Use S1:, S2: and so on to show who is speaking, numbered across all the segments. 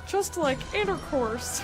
S1: Just like intercourse.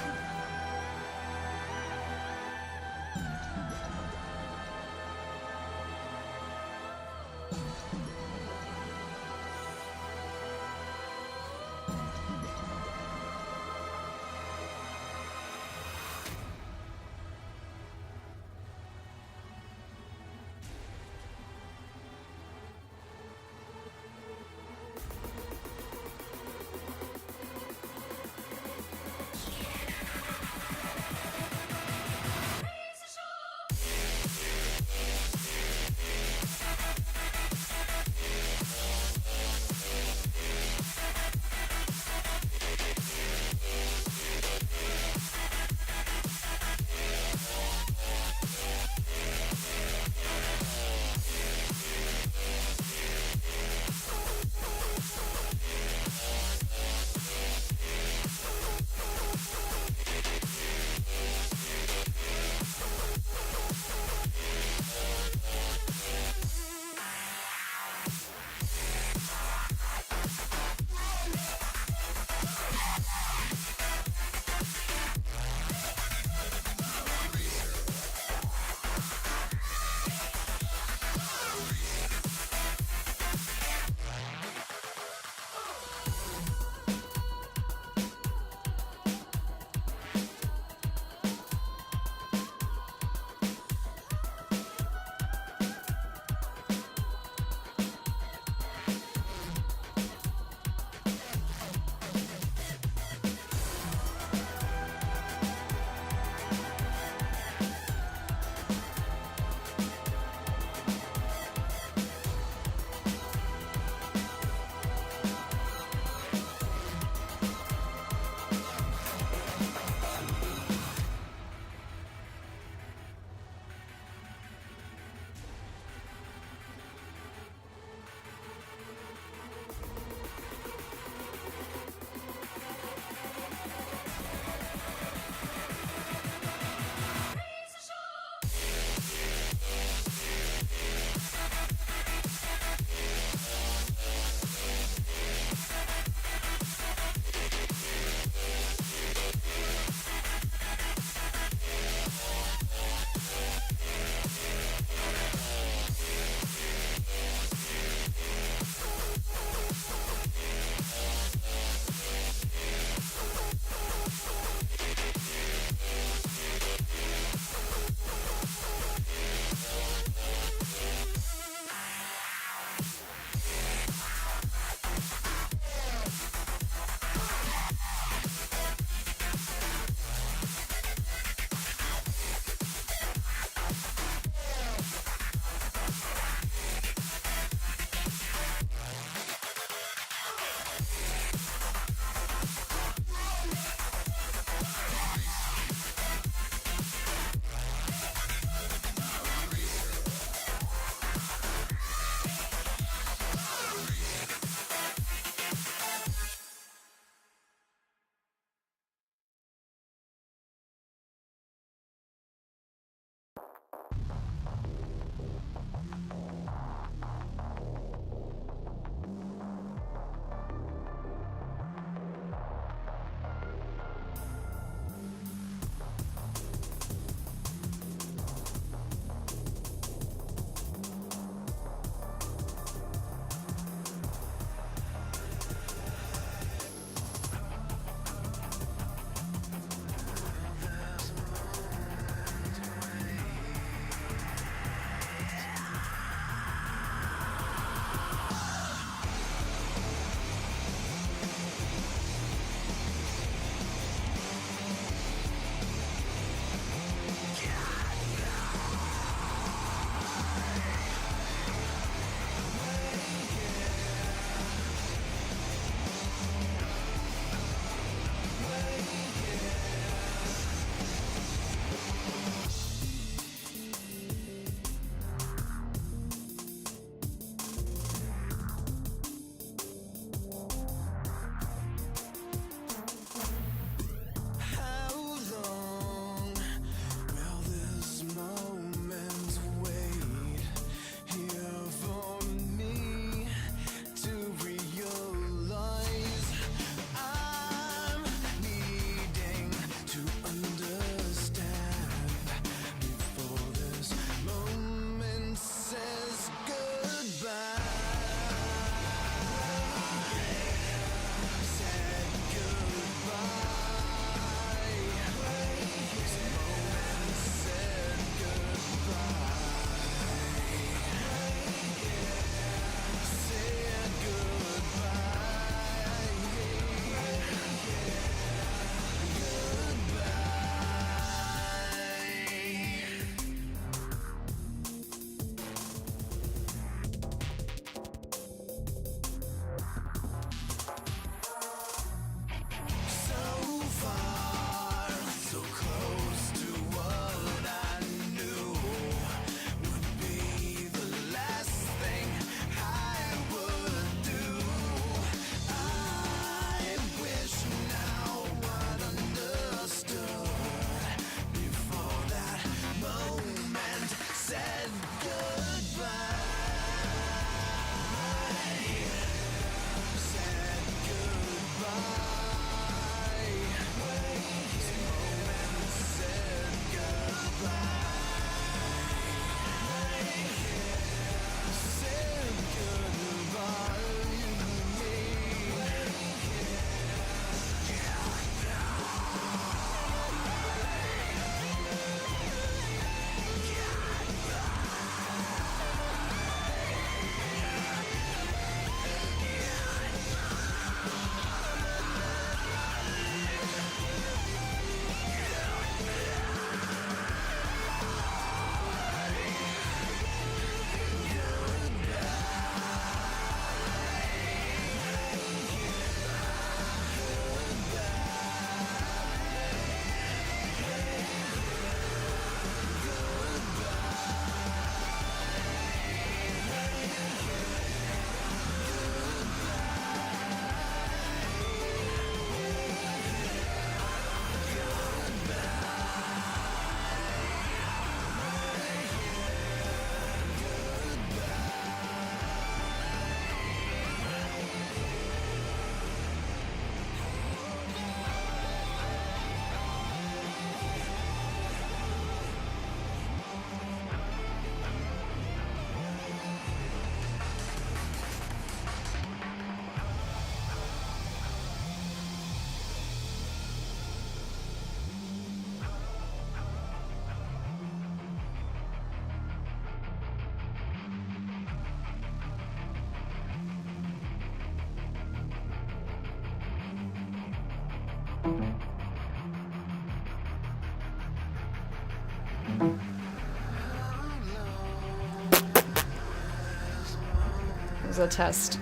S1: This is a test.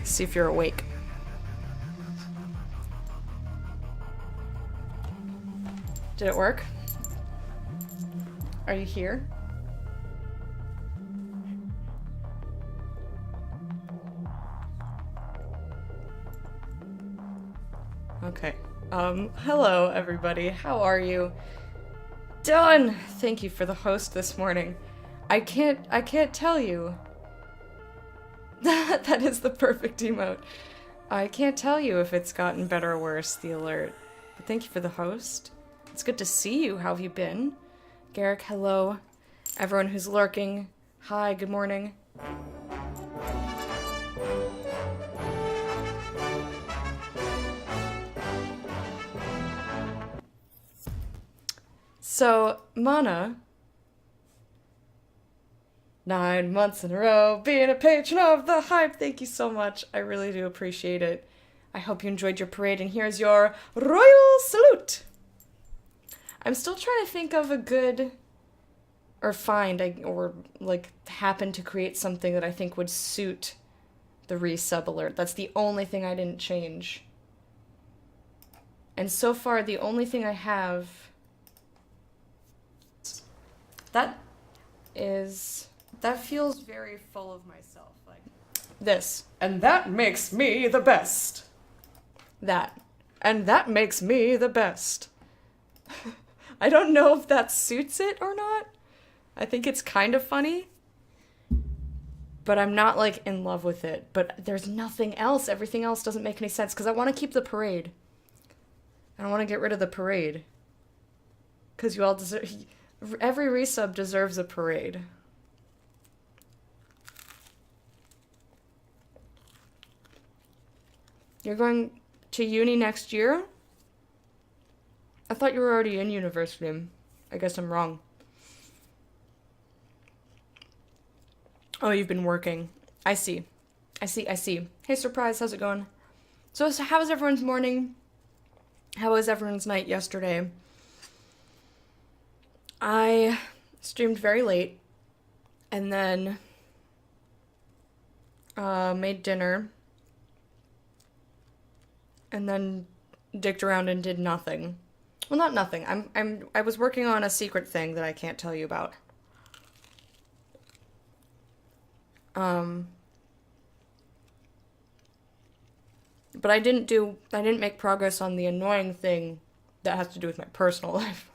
S1: See if you're awake. Did it work? Are you here? Okay. Hello everybody. How are you? Dylan! Thank you for the host this morning. I can't tell you. That is the perfect emote. I can't tell you if it's gotten better or worse, the alert. But thank you for the host. It's good to see you. How have you been? Garrick, hello. Everyone who's lurking, hi, good morning. So, Mana, 9 months in a row, being a patron of the hype. Thank you so much. I really do appreciate it. I hope you enjoyed your parade, and here's your royal salute. I'm still trying to think of a good, or happen to create something that I think would suit the resub alert. That's the only thing I didn't change. And so far, the only thing I have, that feels very full of myself, like this. And that makes me the best. That. And that makes me the best. I don't know if that suits it or not. I think it's kind of funny. But I'm not, like, in love with it. But there's nothing else. Everything else doesn't make any sense. Because I want to keep the parade. I don't want to get rid of the parade. Because you all deserve... Every resub deserves a parade. You're going to uni next year? I thought you were already in university. I guess I'm wrong. Oh, you've been working. I see. Hey, Surprise, how's it going? So how was everyone's morning? How was everyone's night yesterday? I streamed very late, and then made dinner, and then dicked around and did nothing. Well, not nothing. I was working on a secret thing that I can't tell you about. But I didn't make progress on the annoying thing that has to do with my personal life.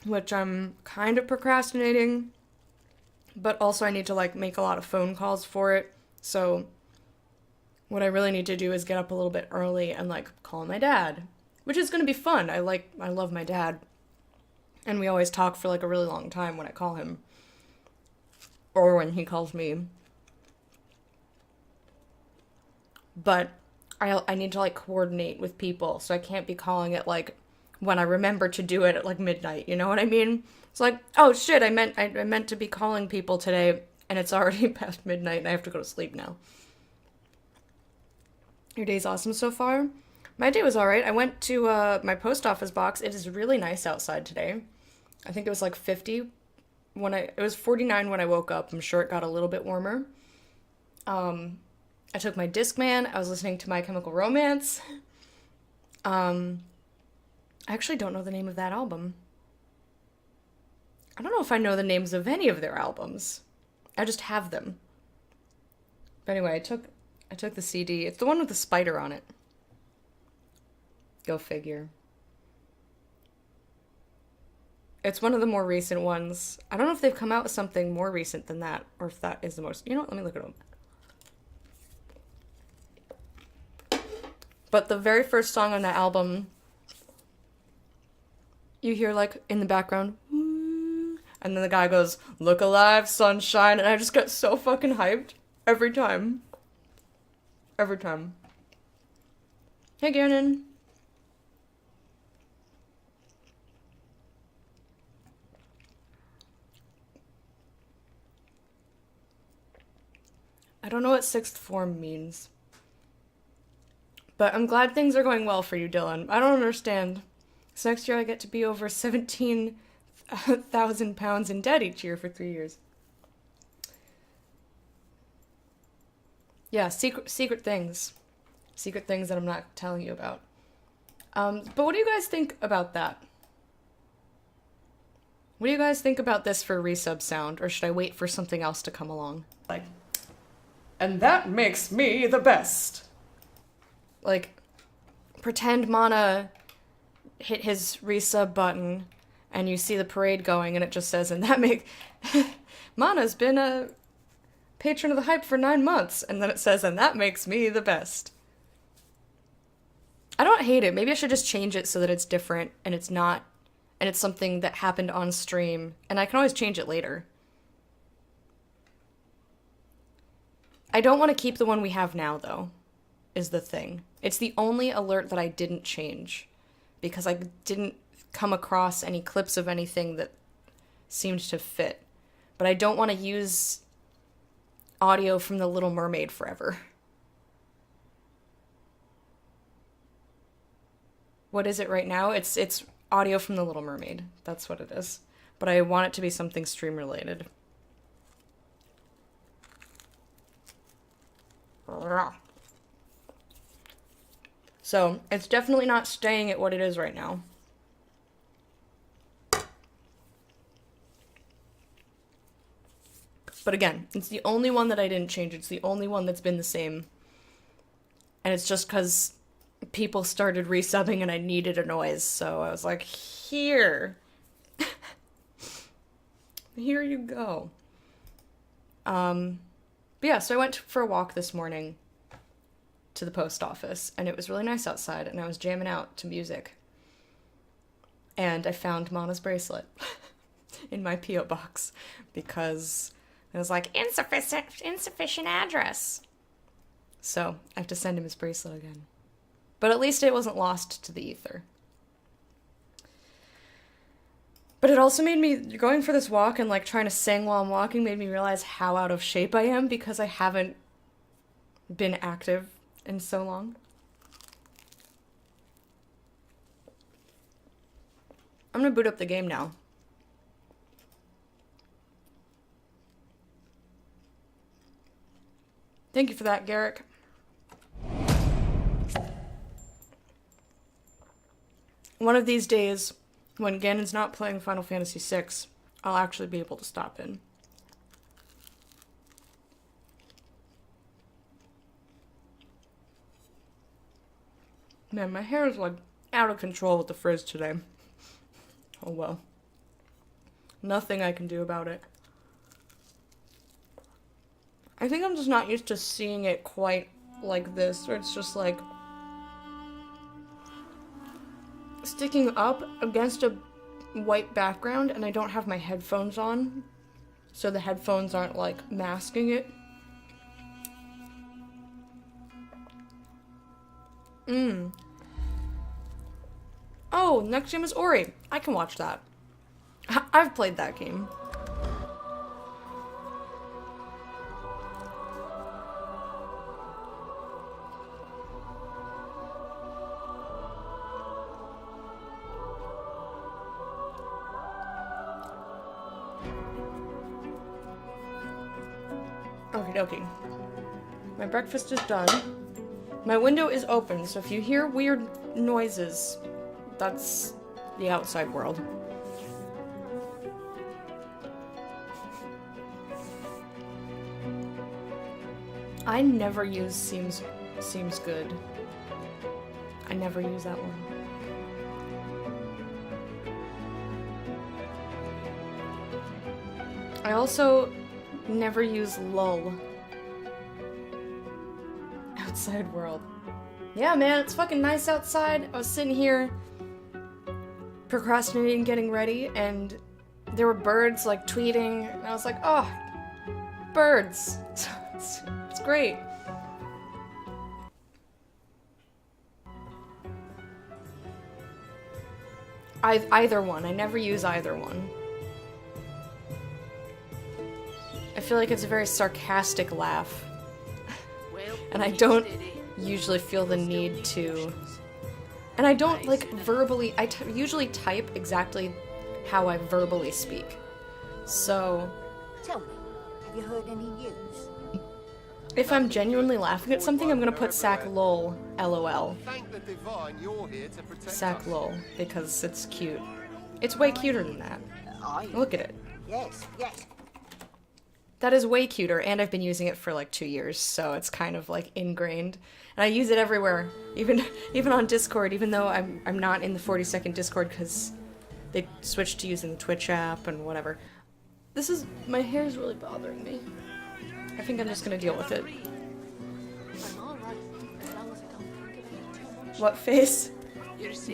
S1: Which I'm kind of procrastinating, but also I need to, like, make a lot of phone calls for it. So what I really need to do is get up a little bit early and, like, call my dad, which is going to be fun. I love my dad, and we always talk for, like, a really long time when I call him, or when he calls me. But I need to, like, coordinate with people, so I can't be calling it, like, when I remember to do it at, like, midnight, you know what I mean? It's like, oh shit, I meant to be calling people today, and it's already past midnight, and I have to go to sleep now. Your day's awesome so far? My day was alright. I went to my post office box. It is really nice outside today. I think it was like 50 it was 49 when I woke up. I'm sure it got a little bit warmer. I took my Discman. I was listening to My Chemical Romance. I actually don't know the name of that album. I don't know if I know the names of any of their albums. I just have them. But anyway, I took the CD. It's the one with the spider on it. Go figure. It's one of the more recent ones. I don't know if they've come out with something more recent than that, or if that is the most... You know what? Let me look at them. But the very first song on that album... You hear, like, in the background, and then the guy goes, "Look alive, sunshine," and I just get so fucking hyped every time. Every time. Hey, Gannon. I don't know what sixth form means. But I'm glad things are going well for you, Dylan. I don't understand. So next year I get to be over 17,000 pounds in debt each year for 3 years. Yeah, secret things. Secret things that I'm not telling you about. But what do you guys think about that? What do you guys think about this for resub sound, or should I wait for something else to come along? Like, and that makes me the best. Like, pretend Mana hit his resub button, and you see the parade going, and it just says, and that make Mana's been a patron of the hype for 9 months, and then it says, and that makes me the best. I don't hate it. Maybe I should just change it so that it's different, and it's not, and it's something that happened on stream, and I can always change it later. I don't want to keep the one we have now, though, is the thing. It's the only alert that I didn't change, because I didn't come across any clips of anything that seemed to fit. But I don't want to use audio from The Little Mermaid forever. What is it right now? It's audio from The Little Mermaid. That's what it is. But I want it to be something stream related. So, it's definitely not staying at what it is right now. But again, it's the only one that I didn't change. It's the only one that's been the same. And it's just because people started resubbing and I needed a noise. So I was like, here. Here you go. But yeah, so I went for a walk this morning to the post office, and it was really nice outside, and I was jamming out to music. And I found Mana's bracelet in my P.O. box because it was like, insufficient address. So I have to send him his bracelet again. But at least it wasn't lost to the ether. But it also made me, going for this walk and like trying to sing while I'm walking made me realize how out of shape I am because I haven't been active in so long. I'm gonna boot up the game now. Thank you for that, Garrick. One of these days, when Ganon's not playing Final Fantasy VI, I'll actually be able to stop in. Man, my hair is like out of control with the frizz today. Oh well. Nothing I can do about it. I think I'm just not used to seeing it quite like this, where it's just like sticking up against a white background, and I don't have my headphones on, so the headphones aren't like masking it. Oh, next game is Ori. I can watch that. I've played that game. Okie dokie. My breakfast is done. My window is open, so if you hear weird noises, that's the outside world. I never use seems good. I never use that one. I also never use lull. Outside world. Yeah, man, it's fucking nice outside. I was sitting here procrastinating, getting ready, and there were birds like tweeting, and I was like, oh, birds. It's great. Either one. I never use either one. I feel like it's a very sarcastic laugh. And I don't usually feel the need to... And I don't, like, verbally... I usually type exactly how I verbally speak. So...
S2: Tell me, have you heard any news?
S1: If I'm genuinely laughing at something, I'm gonna put sack lol, lol. Sack lol, because it's cute. It's way cuter than that. Look at it.
S2: Yes, yes.
S1: That is way cuter, and I've been using it for like 2 years, so it's kind of like ingrained. And I use it everywhere, even on Discord, even though I'm not in the 40-second Discord because they switched to using the Twitch app and whatever. My hair is really bothering me. I think I'm just gonna deal with it. What face?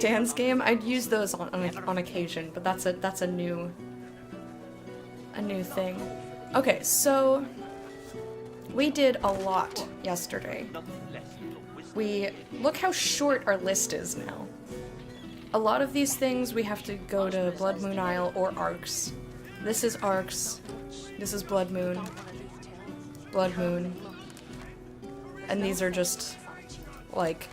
S1: Dance game? I'd use those on occasion, but that's a new thing. Okay, so we did a lot yesterday. Look how short our list is now. A lot of these things we have to go to Blood Moon Isle or Arcs. This is Arcs. This is Blood Moon. Blood Moon. And these are just like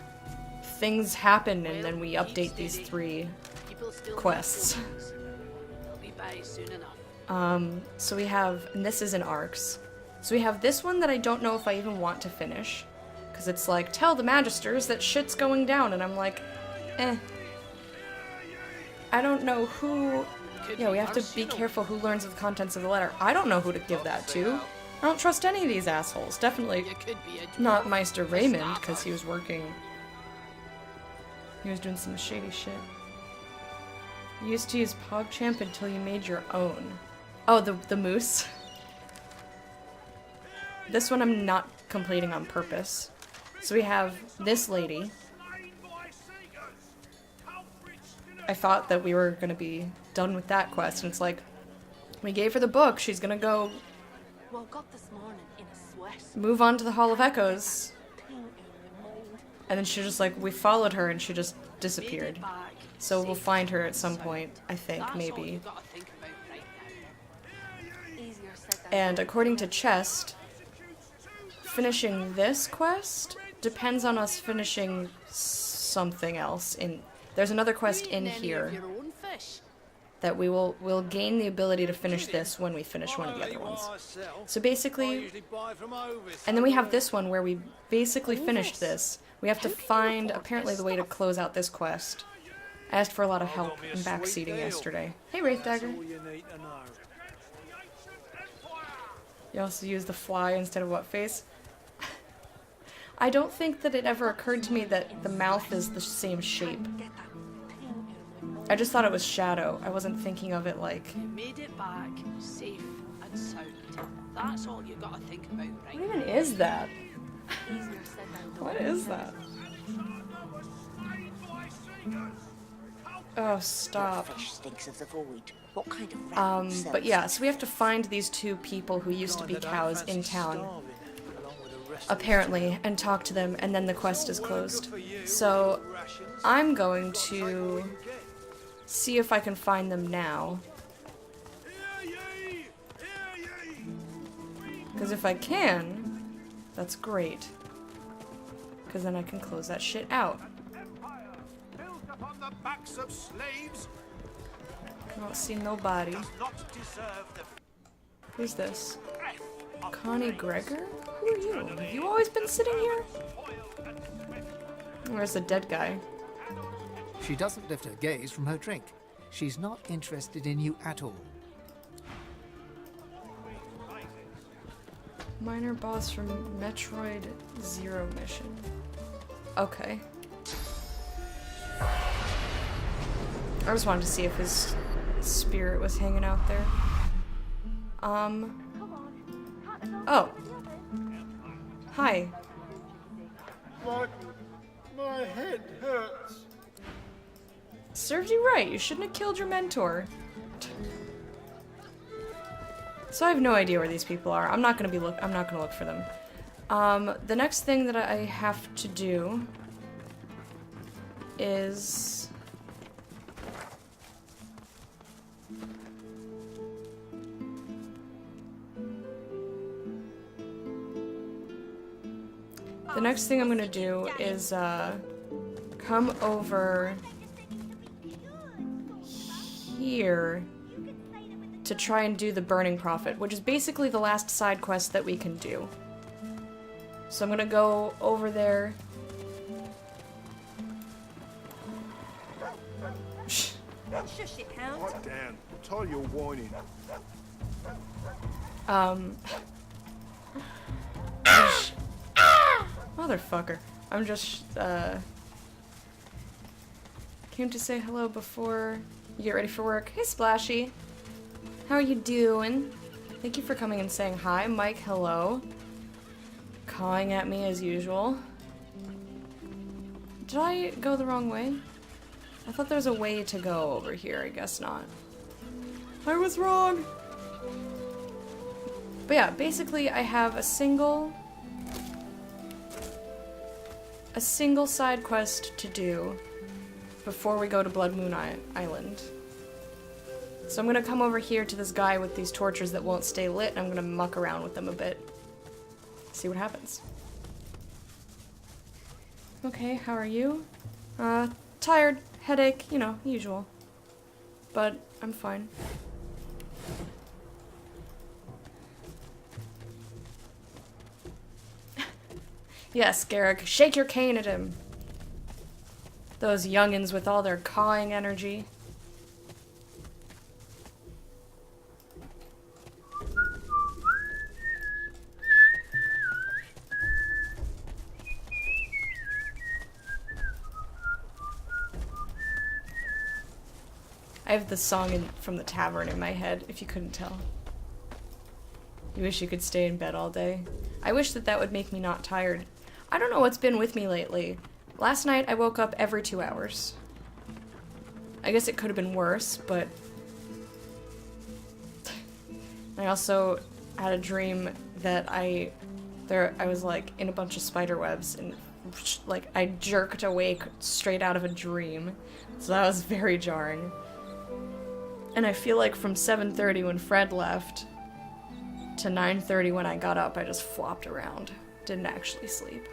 S1: things happen and then we update these 3 quests. So we have, and this is in Arcs. So we have this one that I don't know if I even want to finish. Because it's like, tell the Magisters that shit's going down, and I'm like, eh. I don't know who... Yeah, we have to be careful who learns of the contents of the letter. I don't know who to give that to. I don't trust any of these assholes. Definitely not Meister Raymond, because he was working... He was doing some shady shit. You used to use PogChamp until you made your own. Oh, the moose. This one I'm not completing on purpose. So we have this lady. I thought that we were gonna be done with that quest, and it's like, we gave her the book, she's gonna go move on to the Hall of Echoes. And then she just like, we followed her and she just disappeared. So we'll find her at some point, I think, maybe. And according to Chest, finishing this quest depends on us finishing something else. There's another quest in here that we'll gain the ability to finish this when we finish one of the other ones. So basically, and then we have this one where we basically finished this. We have to find, apparently, the way to close out this quest. I asked for a lot of help in backseating yesterday. Hey, Wraith Dagger. You also use the fly instead of what face? I don't think that it ever occurred to me that the mouth is the same shape. I just thought it was shadow. I wasn't thinking of it like...
S3: You made it back, safe and sound. That's all you gotta think about, right?
S1: What even is that? What is that? Oh, stop. But yeah, so we have to find these 2 people who used to be cows in town, apparently, and talk to them, and then the quest is closed. So, I'm going to see if I can find them now. Because if I can, that's great. Because then I can close that shit out. I don't see nobody. Who's this? Connie Gregor? Who are you? Have you always been sitting here? Where's the dead guy?
S4: She doesn't lift her gaze from her drink. She's not interested in you at all.
S1: Minor boss from Metroid Zero mission. Okay. I just wanted to see if his spirit was hanging out there. Oh. Hi.
S5: My head hurts.
S1: Served you right. You shouldn't have killed your mentor. So I have no idea where these people are. I'm not gonna look for them. The next thing that I have to do is come over here to try and do the Burning Prophet, which is basically the last side quest that we can do. So I'm gonna go over there.
S3: Shush it, hound.
S5: Pipe down. Tired your whining.
S1: Motherfucker. I'm just, came to say hello before you get ready for work. Hey, Splashy. How are you doing? Thank you for coming and saying hi. Mike, hello. Cawing at me as usual. Did I go the wrong way? I thought there was a way to go over here. I guess not. I was wrong. But yeah, basically I have a single side quest to do before we go to Blood Moon Island. So I'm gonna come over here to this guy with these torches that won't stay lit, and I'm gonna muck around with them a bit. See what happens. Okay, how are you? Tired, headache, you know, usual. But I'm fine. Yes, Garrick, shake your cane at him. Those youngins with all their cawing energy. I have the song from the tavern in my head, if you couldn't tell. You wish you could stay in bed all day. I wish that would make me not tired. I don't know what's been with me lately. Last night I woke up every 2 hours. I guess it could have been worse, but... I also had a dream that I was like in a bunch of spider webs and like I jerked awake straight out of a dream. So that was very jarring. And I feel like from 7:30 when Fred left to 9:30 when I got up, I just flopped around. Didn't actually sleep.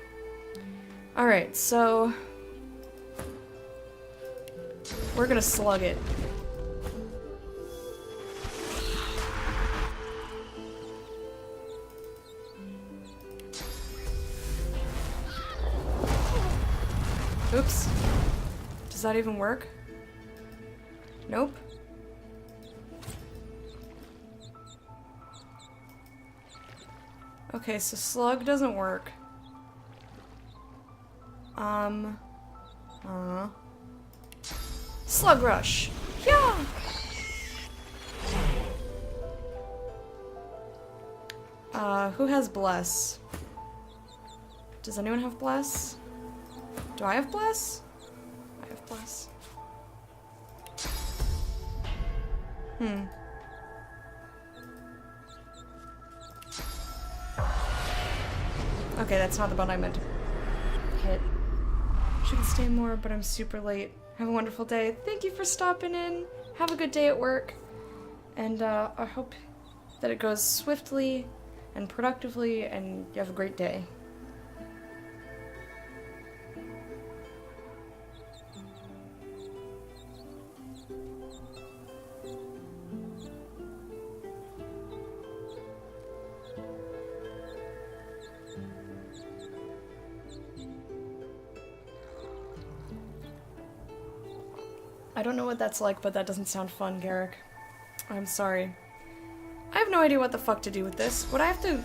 S1: Alright, so... we're gonna slug it. Oops. Does that even work? Nope. Okay, so slug doesn't work. Slug rush! Yeah! Who has bless? Does anyone have bless? Do I have bless? I have bless. Okay, that's not the button I meant to hit. Should stay more, but I'm super late. Have a wonderful day. Thank you for stopping in. Have a good day at work. And I hope that it goes swiftly and productively and you have a great day. I don't know what that's like, but that doesn't sound fun, Garrick. I'm sorry. I have no idea what the fuck to do with this. Would I have to...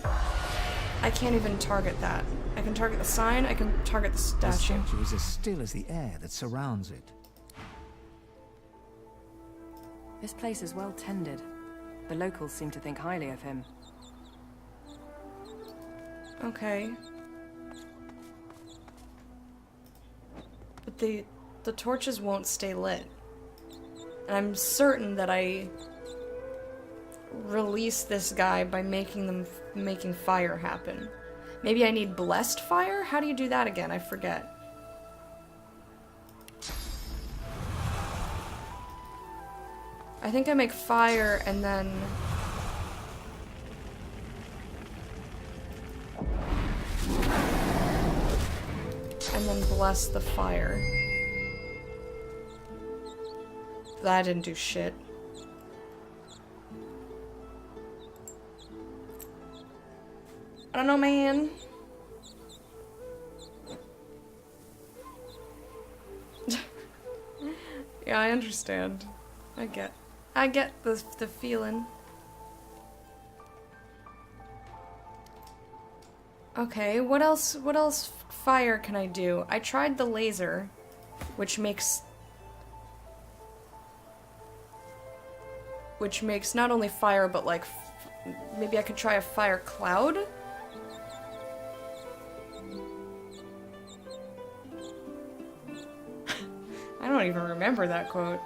S1: I can't even target that. I can target the sign, I can target the
S4: The
S1: statue.
S4: statue is as still as the air that surrounds it.
S2: This place is well tended. The locals seem to think highly of him.
S1: Okay. But the torches won't stay lit. And I'm certain that I release this guy by making fire happen. Maybe I need blessed fire? How do you do that again? I forget. I think I make fire and then... and then bless the fire. That didn't do shit. I don't know, man. understand. I get the feeling. Okay, what else fire can I do? I tried the laser, which makes not only fire, but like, maybe I could try a fire cloud? I don't even remember that quote.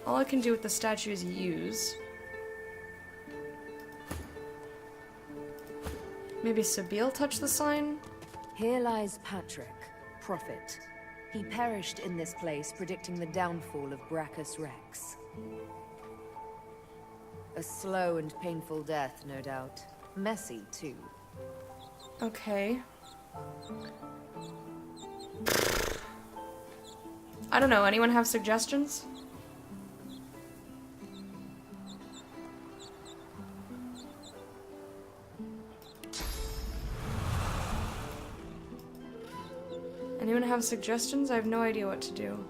S1: All I can do with the statue is use. Maybe Sabine touch the sign?
S6: Here lies Patrick, prophet. He perished in this place, predicting the downfall of Brachus Rex. A slow and painful death, no doubt. Messy, too.
S1: Okay. I don't know, anyone have suggestions? Anyone have suggestions? I have no idea what to do.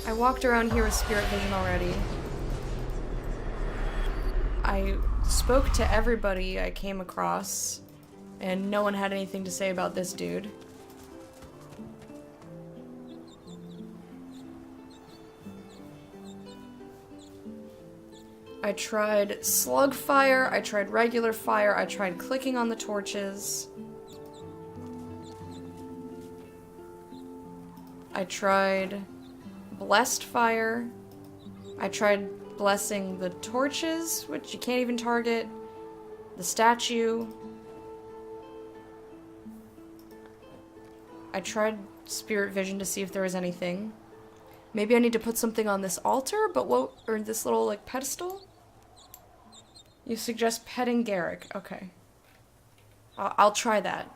S1: I walked around here with spirit vision already. I spoke to everybody I came across, and no one had anything to say about this dude. I tried slug fire, I tried regular fire, I tried clicking on the torches. I tried blessed fire. I tried blessing the torches, which you can't even target. The statue. I tried spirit vision to see if there was anything. Maybe I need to put something on this altar, but what, or this little like pedestal? You suggest petting Garrick. Okay. I'll try that.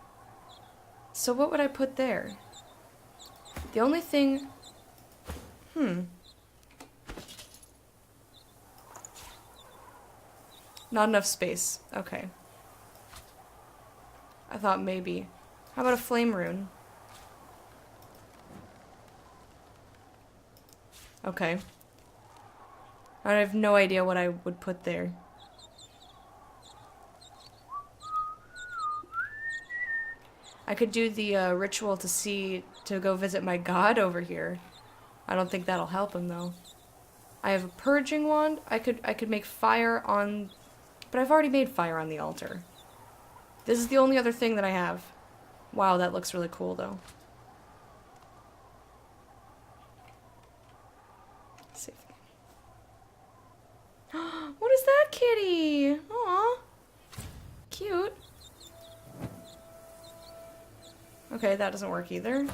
S1: So what would I put there? The only thing... Not enough space. Okay. I thought maybe. How about a flame rune? Okay. I have no idea what I would put there. I could do the ritual to go visit my god over here. I don't think that'll help him though. I have a purging wand. I could make fire on, but I've already made fire on the altar. This is the only other thing that I have. Wow, that looks really cool though. Save. What is that kitty? Aw, cute. Okay, that doesn't work either.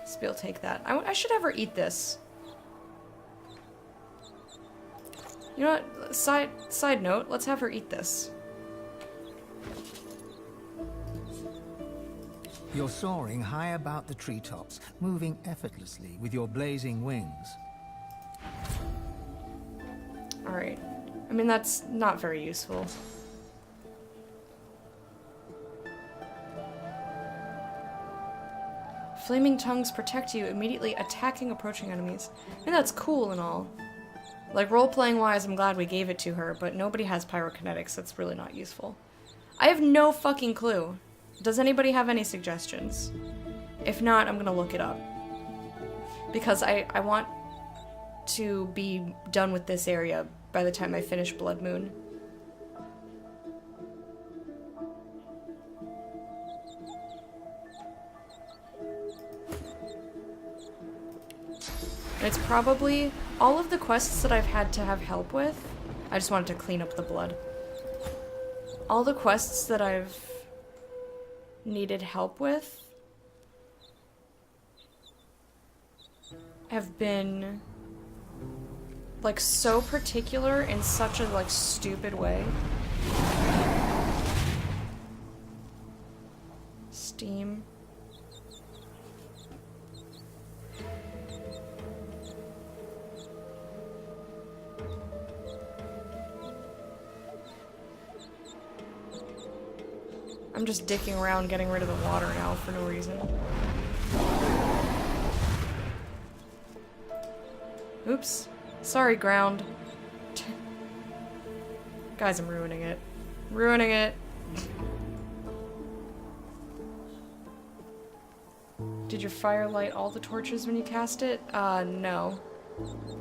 S1: Spiel, take that. I should have her eat this. You know what? Side note, let's have her eat this.
S4: You're soaring high about the treetops, moving effortlessly with your blazing wings.
S1: Alright. I mean, that's not very useful. Flaming tongues protect you, immediately attacking approaching enemies. And that's cool and all. Like, role-playing wise, I'm glad we gave it to her, but nobody has pyrokinetics. That's really not useful. I have no fucking clue. Does anybody have any suggestions? If not, I'm gonna look it up. Because I want to be done with this area by the time I finish Blood Moon. And it's probably all of the quests that I've had to have help with. I just wanted to clean up the blood. All the quests that I've needed help with have been like so particular in such a like stupid way. Steam. I'm just dicking around getting rid of the water now for no reason. Oops. Sorry, ground. Guys, I'm ruining it. Ruining it. Did your fire light all the torches when you cast it? No.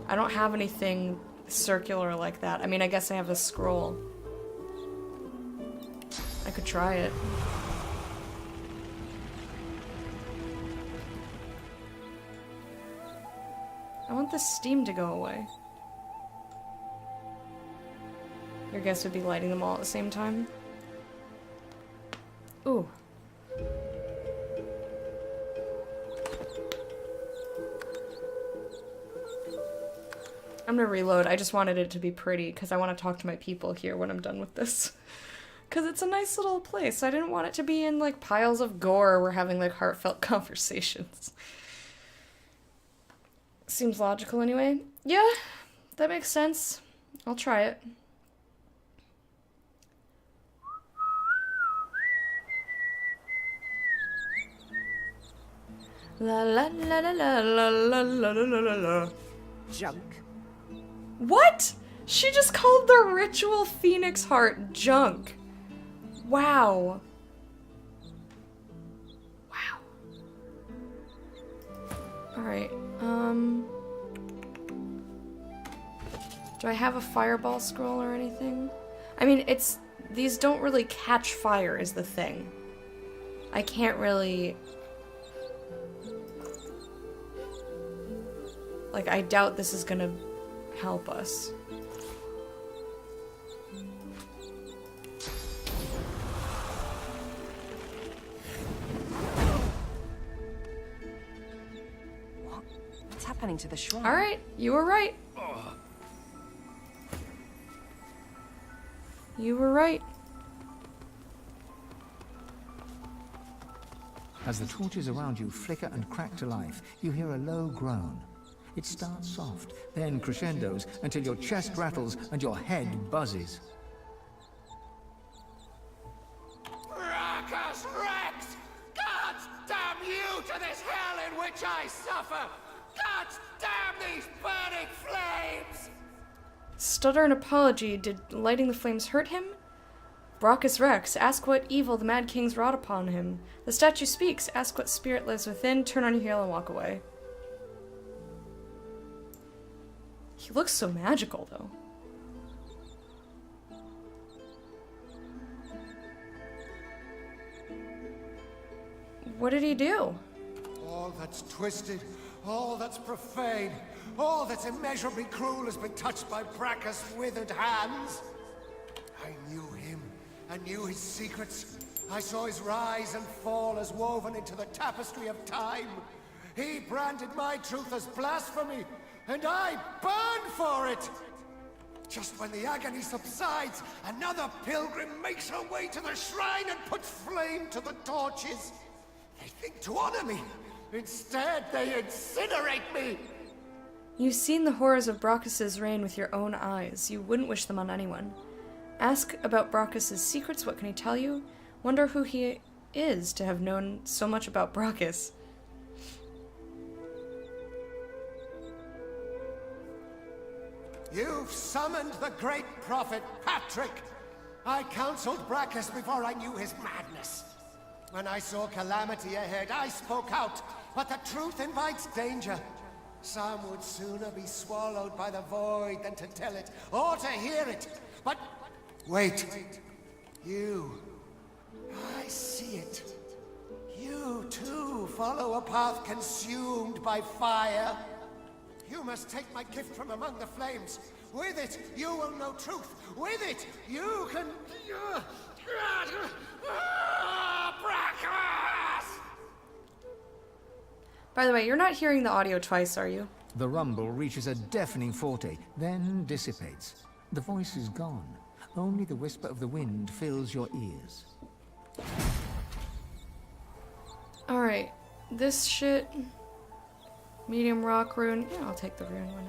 S1: I don't have anything circular like that. I mean, I guess I have a scroll. I could try it. I want the steam to go away. Your guess would be lighting them all at the same time? Ooh. I'm gonna reload. I just wanted it to be pretty because I want to talk to my people here when I'm done with this. Because it's a nice little place. I didn't want it to be in like piles of gore. We're having like heartfelt conversations. Seems logical anyway. Yeah, that makes sense. I'll try it. La la la la la la la la la la la.
S6: Junk.
S1: What? She just called the ritual phoenix heart junk. Wow. Wow. Alright, do I have a fireball scroll or anything? I mean, these don't really catch fire is the thing. I can't really... Like, I doubt this is gonna help us.
S2: What's happening to the shrine?
S1: Alright, you were right. You were right.
S4: As the torches around you flicker and crack to life, you hear a low groan. It starts soft, then crescendos until your chest rattles and your head buzzes.
S7: Bracchus Rex! God damn you to this hell in which I suffer! God damn these burning flames!
S1: Stutter an apology. Did lighting the flames hurt him? Brachus Rex, ask what evil the Mad Kings wrought upon him. The statue speaks, ask what spirit lives within, turn on your heel and walk away. He looks so magical, though. What did he do?
S5: All that's twisted, all that's profane, all that's immeasurably cruel has been touched by Bracchus' withered hands. I knew him. I knew his secrets. I saw his rise and fall as woven into the tapestry of time. He branded my truth as blasphemy, and I burn for it! Just when the agony subsides, another pilgrim makes her way to the shrine and puts flame to the torches. They think to honor me. Instead, they incinerate me!
S1: You've seen the horrors of Brachus' reign with your own eyes. You wouldn't wish them on anyone. Ask about Brachus' secrets, what can he tell you? Wonder who he is to have known so much about Brachus.
S5: You've summoned the great prophet, Patrick! I counseled Brachus before I knew his madness. When I saw calamity ahead, I spoke out, but the truth invites danger. Some would sooner be swallowed by the void than to tell it, or to hear it. But wait. You. I see it. You, too, follow a path consumed by fire. You must take my gift from among the flames. With it, you will know truth. With it, you can... Brachus!
S1: By the way, you're not hearing the audio twice, are you?
S4: The rumble reaches a deafening forte, then dissipates. The voice is gone. Only the whisper of the wind fills your ears.
S1: Alright, this shit... Medium rock rune. Yeah, I'll take the rune, why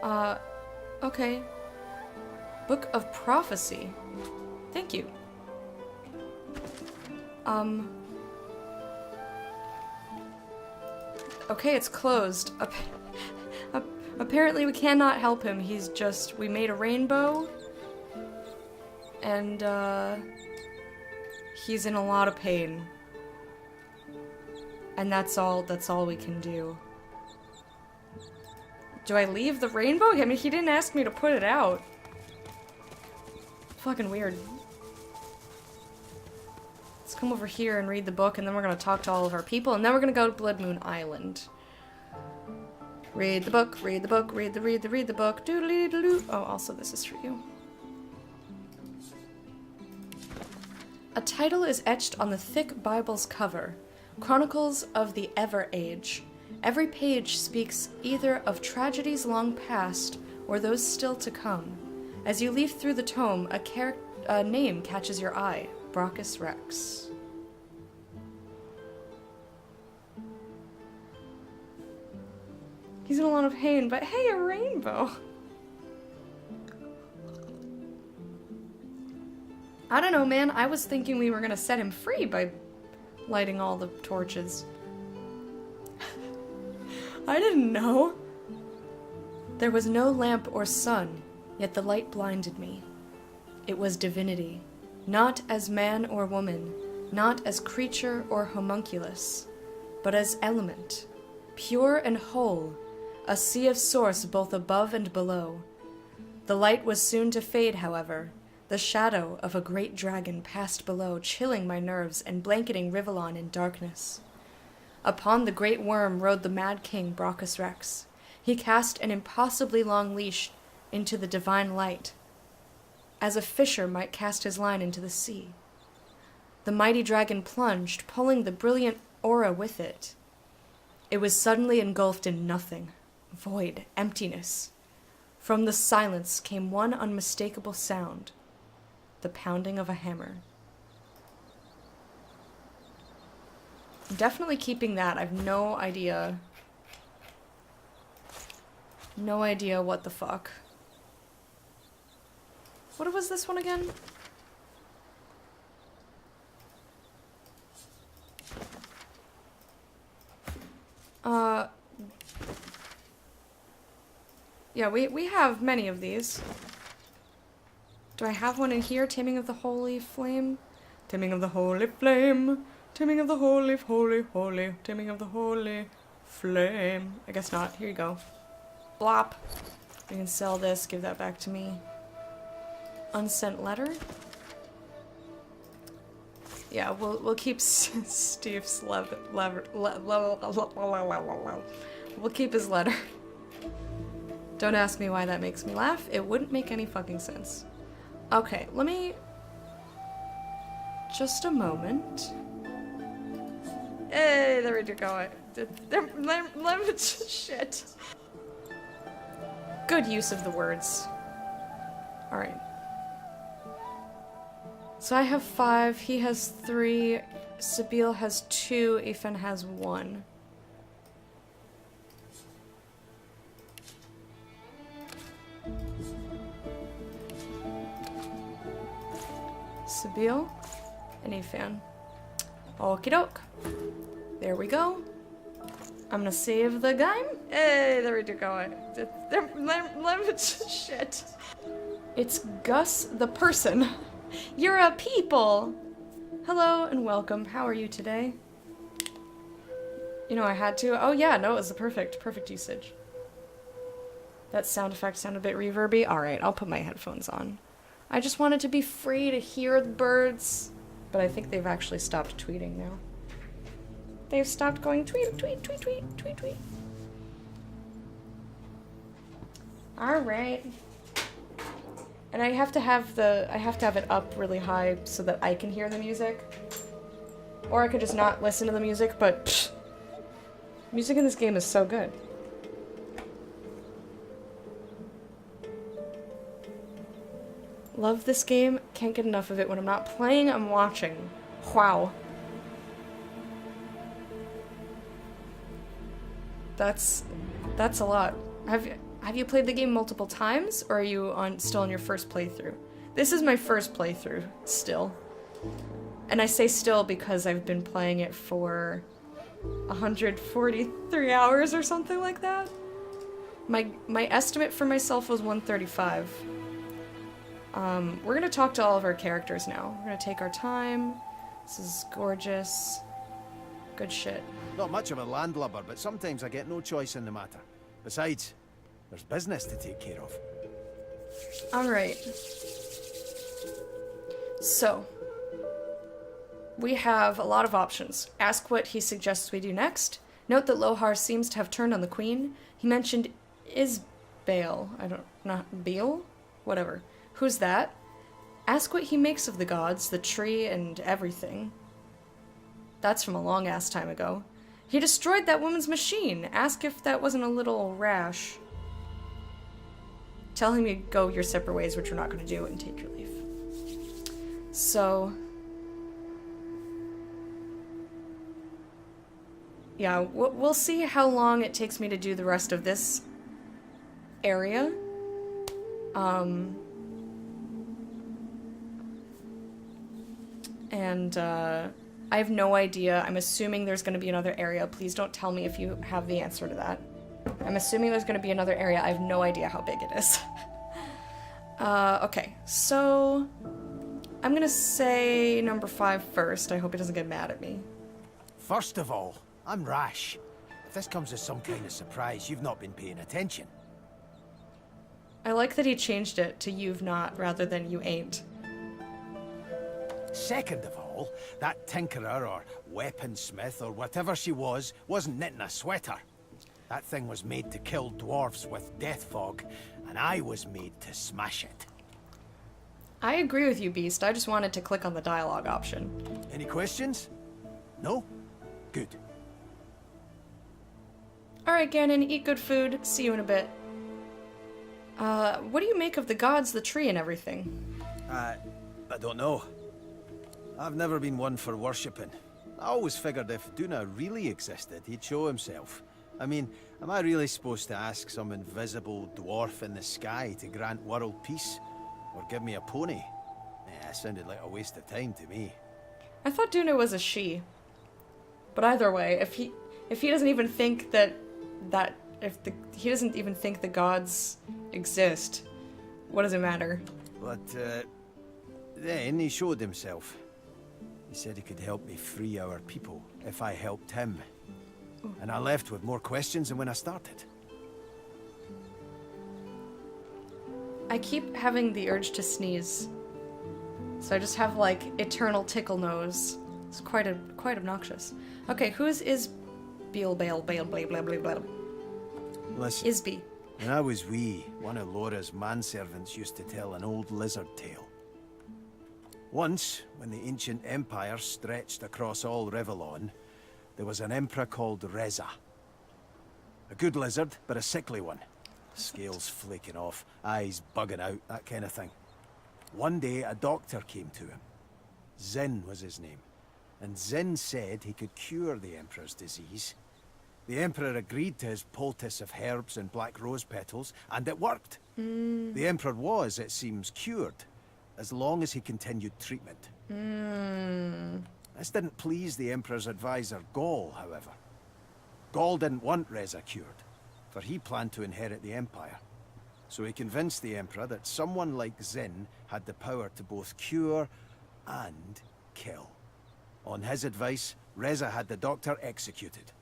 S1: not? Okay. Book of Prophecy. Thank you. Okay, it's closed. Apparently we cannot help him. We made a rainbow. And, he's in a lot of pain. And that's all we can do. Do I leave the rainbow? I mean, he didn't ask me to put it out. Fucking weird. Let's come over here and read the book, and then we're gonna talk to all of our people, and then we're gonna go to Blood Moon Island. Read the book, read the book, read the book. Doodly-doo-doo. Oh, also this is for you. A title is etched on the thick Bible's cover. Chronicles of the Ever Age. Every page speaks either of tragedies long past or those still to come. As you leaf through the tome, a name catches your eye. Brachus Rex. He's in a lot of pain, but hey, a rainbow! I don't know, man. I was thinking we were gonna set him free by lighting all the torches. I didn't know. There was no lamp or sun, yet the light blinded me. It was divinity, not as man or woman, not as creature or homunculus, but as element, pure and whole, a sea of source both above and below. The light was soon to fade, however. The shadow of a great dragon passed below, chilling my nerves and blanketing Rivellon in darkness. Upon the great worm rode the mad king Brachus Rex. He cast an impossibly long leash into the divine light, as a fisher might cast his line into the sea. The mighty dragon plunged, pulling the brilliant aura with it. It was suddenly engulfed in nothing, void, emptiness. From the silence came one unmistakable sound, the pounding of a hammer. I'm definitely keeping that. I have no idea. No idea what the fuck. What was this one again? Yeah, we have many of these. Do I have one in here? Taming of the Holy Flame? Taming of the Holy Flame. Taming of the Holy, Holy. Taming of the Holy Flame. I guess not. Here you go. Blop. We can sell this. Give that back to me. Unsent letter? Yeah, we'll keep Steve's we'll keep his letter. Don't ask me why that makes me laugh. It wouldn't make any fucking sense. Okay, let me... Just a moment. Hey, there we go. Shit. Good use of the words. Alright. So I have 5, he has 3, Sabine has 2, Ethan has 1. Sabine and Ethan. Okie doke. There we go. I'm gonna save the game. Hey, there we go. Shit. It's Gus the person. You're a people! Hello and welcome. How are you today? You know I had to. Oh yeah, no, it was the perfect usage. That sound effect sounded a bit reverby. Alright, I'll put my headphones on. I just wanted to be free to hear the birds. But I think they've actually stopped tweeting now. They've stopped going tweet, tweet, tweet, tweet, tweet, tweet. Alright. And I have to have it up really high so that I can hear the music. Or I could just not listen to the music, but pfft, music in this game is so good. Love this game, can't get enough of it. When I'm not playing, I'm watching. Wow. That's a lot. Have you played the game multiple times, or are you still on your first playthrough? This is my first playthrough, still. And I say still because I've been playing it for 143 hours or something like that. My estimate for myself was 135. We're gonna talk to all of our characters now. We're gonna take our time. This is gorgeous. Good shit.
S8: Not much of a landlubber, but sometimes I get no choice in the matter. Besides, there's business to take care of.
S1: Alright. So, we have a lot of options. Ask what he suggests we do next. Note that Lohar seems to have turned on the queen. He mentioned Isbale. Not Beale? Whatever. Who's that? Ask what he makes of the gods, the tree, and everything. That's from a long-ass time ago. He destroyed that woman's machine. Ask if that wasn't a little rash. Tell him you go your separate ways, which we're not going to do, and take your leave. So... yeah, we'll see how long it takes me to do the rest of this area. I have no idea. I'm assuming there's going to be another area. Please don't tell me if you have the answer to that. I'm assuming there's going to be another area. I have no idea how big it is. Okay, so I'm going to say number 5 first. I hope he doesn't get mad at me.
S8: First of all, I'm rash. If this comes as some kind of surprise, you've not been paying attention.
S1: I like that he changed it to you've not rather than you ain't.
S8: Second of all, that tinkerer or weaponsmith or whatever she wasn't knitting a sweater. That thing was made to kill dwarves with death fog, and I was made to smash it.
S1: I agree with you, Beast. I just wanted to click on the dialogue option.
S8: Any questions? No? Good.
S1: Alright, Ganon, eat good food. See you in a bit. What do you make of the gods, the tree, and everything?
S8: I don't know. I've never been one for worshipping. I always figured if Duna really existed, he'd show himself. I mean, am I really supposed to ask some invisible dwarf in the sky to grant world peace? Or give me a pony? Yeah, it sounded like a waste of time to me.
S1: I thought Duna was a she. But either way, if he doesn't even think he doesn't even think the gods exist, what does it matter?
S8: But, then he showed himself. He said he could help me free our people if I helped him. Ooh. And I left with more questions than when I started.
S1: I keep having the urge to sneeze. So I just have, like, eternal tickle nose. It's quite obnoxious. Okay, who's Isbale, blah, blah, blah, blah, blah.
S8: Listen.
S1: Isby.
S8: When I was wee, one of Laura's manservants used to tell an old lizard tale. Once, when the ancient empire stretched across all Revellon, there was an emperor called Reza. A good lizard, but a sickly one. Scales flaking off, eyes bugging out, that kind of thing. One day, a doctor came to him. Zin was his name. And Zin said he could cure the emperor's disease. The emperor agreed to his poultice of herbs and black rose petals, and it worked. The emperor was, it seems, cured, as long as he continued treatment. This didn't please the emperor's advisor, Gaul, however. Gaul didn't want Reza cured, for he planned to inherit the empire. So he convinced the emperor that someone like Zin had the power to both cure and kill. On his advice, Reza had the doctor executed.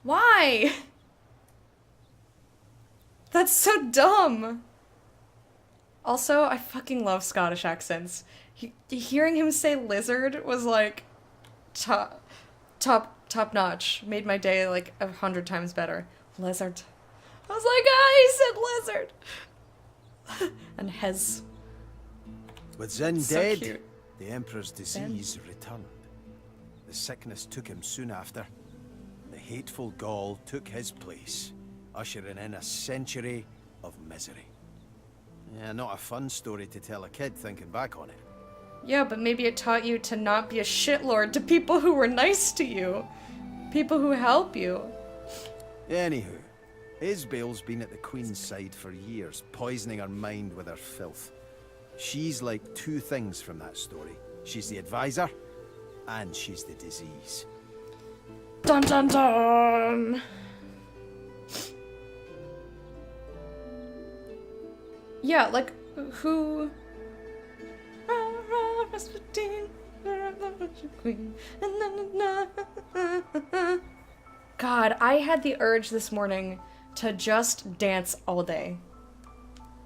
S1: Why? That's so dumb. Also, I fucking love Scottish accents. Hearing him say lizard was like top notch. Made my day like 100 times better. Lizard. I was like, he said lizard. And Hez.
S8: With Zin
S1: So
S8: dead,
S1: cute.
S8: the emperor's disease returned. The sickness took him soon after. The hateful Gaul took his place, ushering in a century of misery. Yeah, not a fun story to tell a kid thinking back on it.
S1: Yeah, but maybe it taught you to not be a shitlord to people who were nice to you. People who help you.
S8: Anywho, Isbale's been at the Queen's side for years, poisoning her mind with her filth. She's like two things from that story. She's the advisor, and she's the disease.
S1: Dun dun dun! Yeah, like, who... God, I had the urge this morning to just dance all day.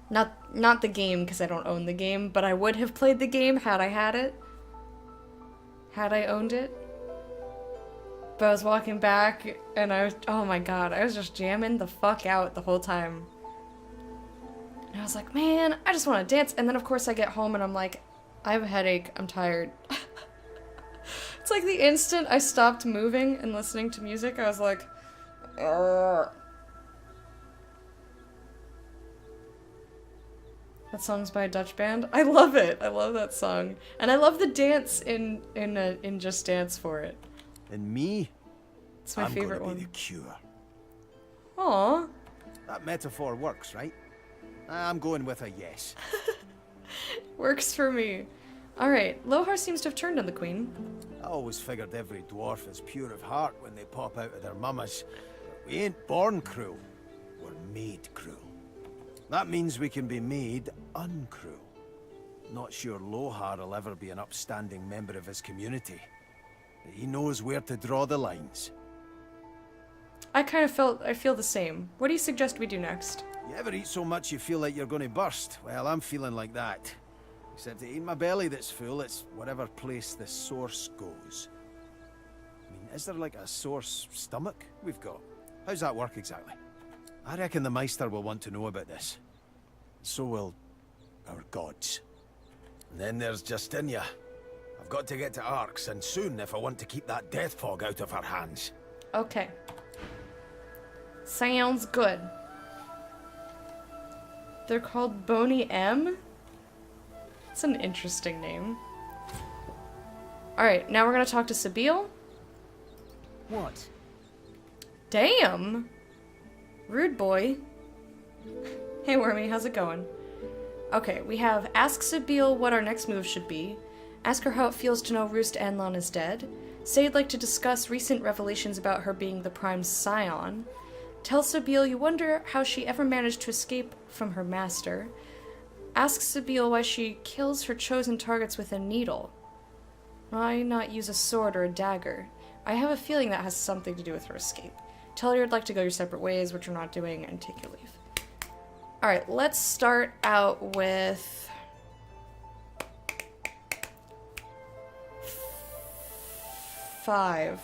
S1: Not the game, because I don't own the game, but I would have played the game had I had it. Had I owned it. But I was walking back, and I was, oh my god, I was just jamming the fuck out the whole time. And I was like, man, I just want to dance. And then, of course, I get home, and I'm like, I have a headache, I'm tired. It's like the instant I stopped moving and listening to music, I was like, Urgh. That song's by a Dutch band. I love it. I love that song, and I love the dance in Just Dance for it.
S8: And me,
S1: It's my
S8: I'm
S1: favorite
S8: gonna
S1: one.
S8: be the cure.
S1: Aw.
S8: That metaphor works, right? I'm going with a yes.
S1: Works for me. Alright, Lohar seems to have turned on the queen.
S8: I always figured every dwarf is pure of heart when they pop out of their mummas. But we ain't born cruel. We're made cruel. That means we can be made uncruel. Not sure Lohar will ever be an upstanding member of his community. He knows where to draw the lines.
S1: I feel the same. What do you suggest we do next?
S8: You ever eat so much you feel like you're going to burst? Well, I'm feeling like that. Except it ain't my belly that's full, it's whatever place the source goes. I mean, is there like a source stomach we've got? How's that work exactly? I reckon the Meister will want to know about this. So will our gods. And then there's Justinia. I've got to get to Arx, and soon if I want to keep that death fog out of her hands.
S1: Okay. Sounds good. They're called Boney M? It's an interesting name. Alright, now we're gonna talk to Sabine.
S6: What?
S1: Damn! Rude boy. Hey Wormy, how's it going? Okay, we have ask Sabine what our next move should be, ask her how it feels to know Roost Anlon is dead, say you'd like to discuss recent revelations about her being the Prime Scion, tell Sabine you wonder how she ever managed to escape from her master, ask Sabine why she kills her chosen targets with a needle. Why not use a sword or a dagger? I have a feeling that has something to do with her escape. Tell her you'd like to go your separate ways, which you're not doing, and take your leave. Alright, let's start out with... 5.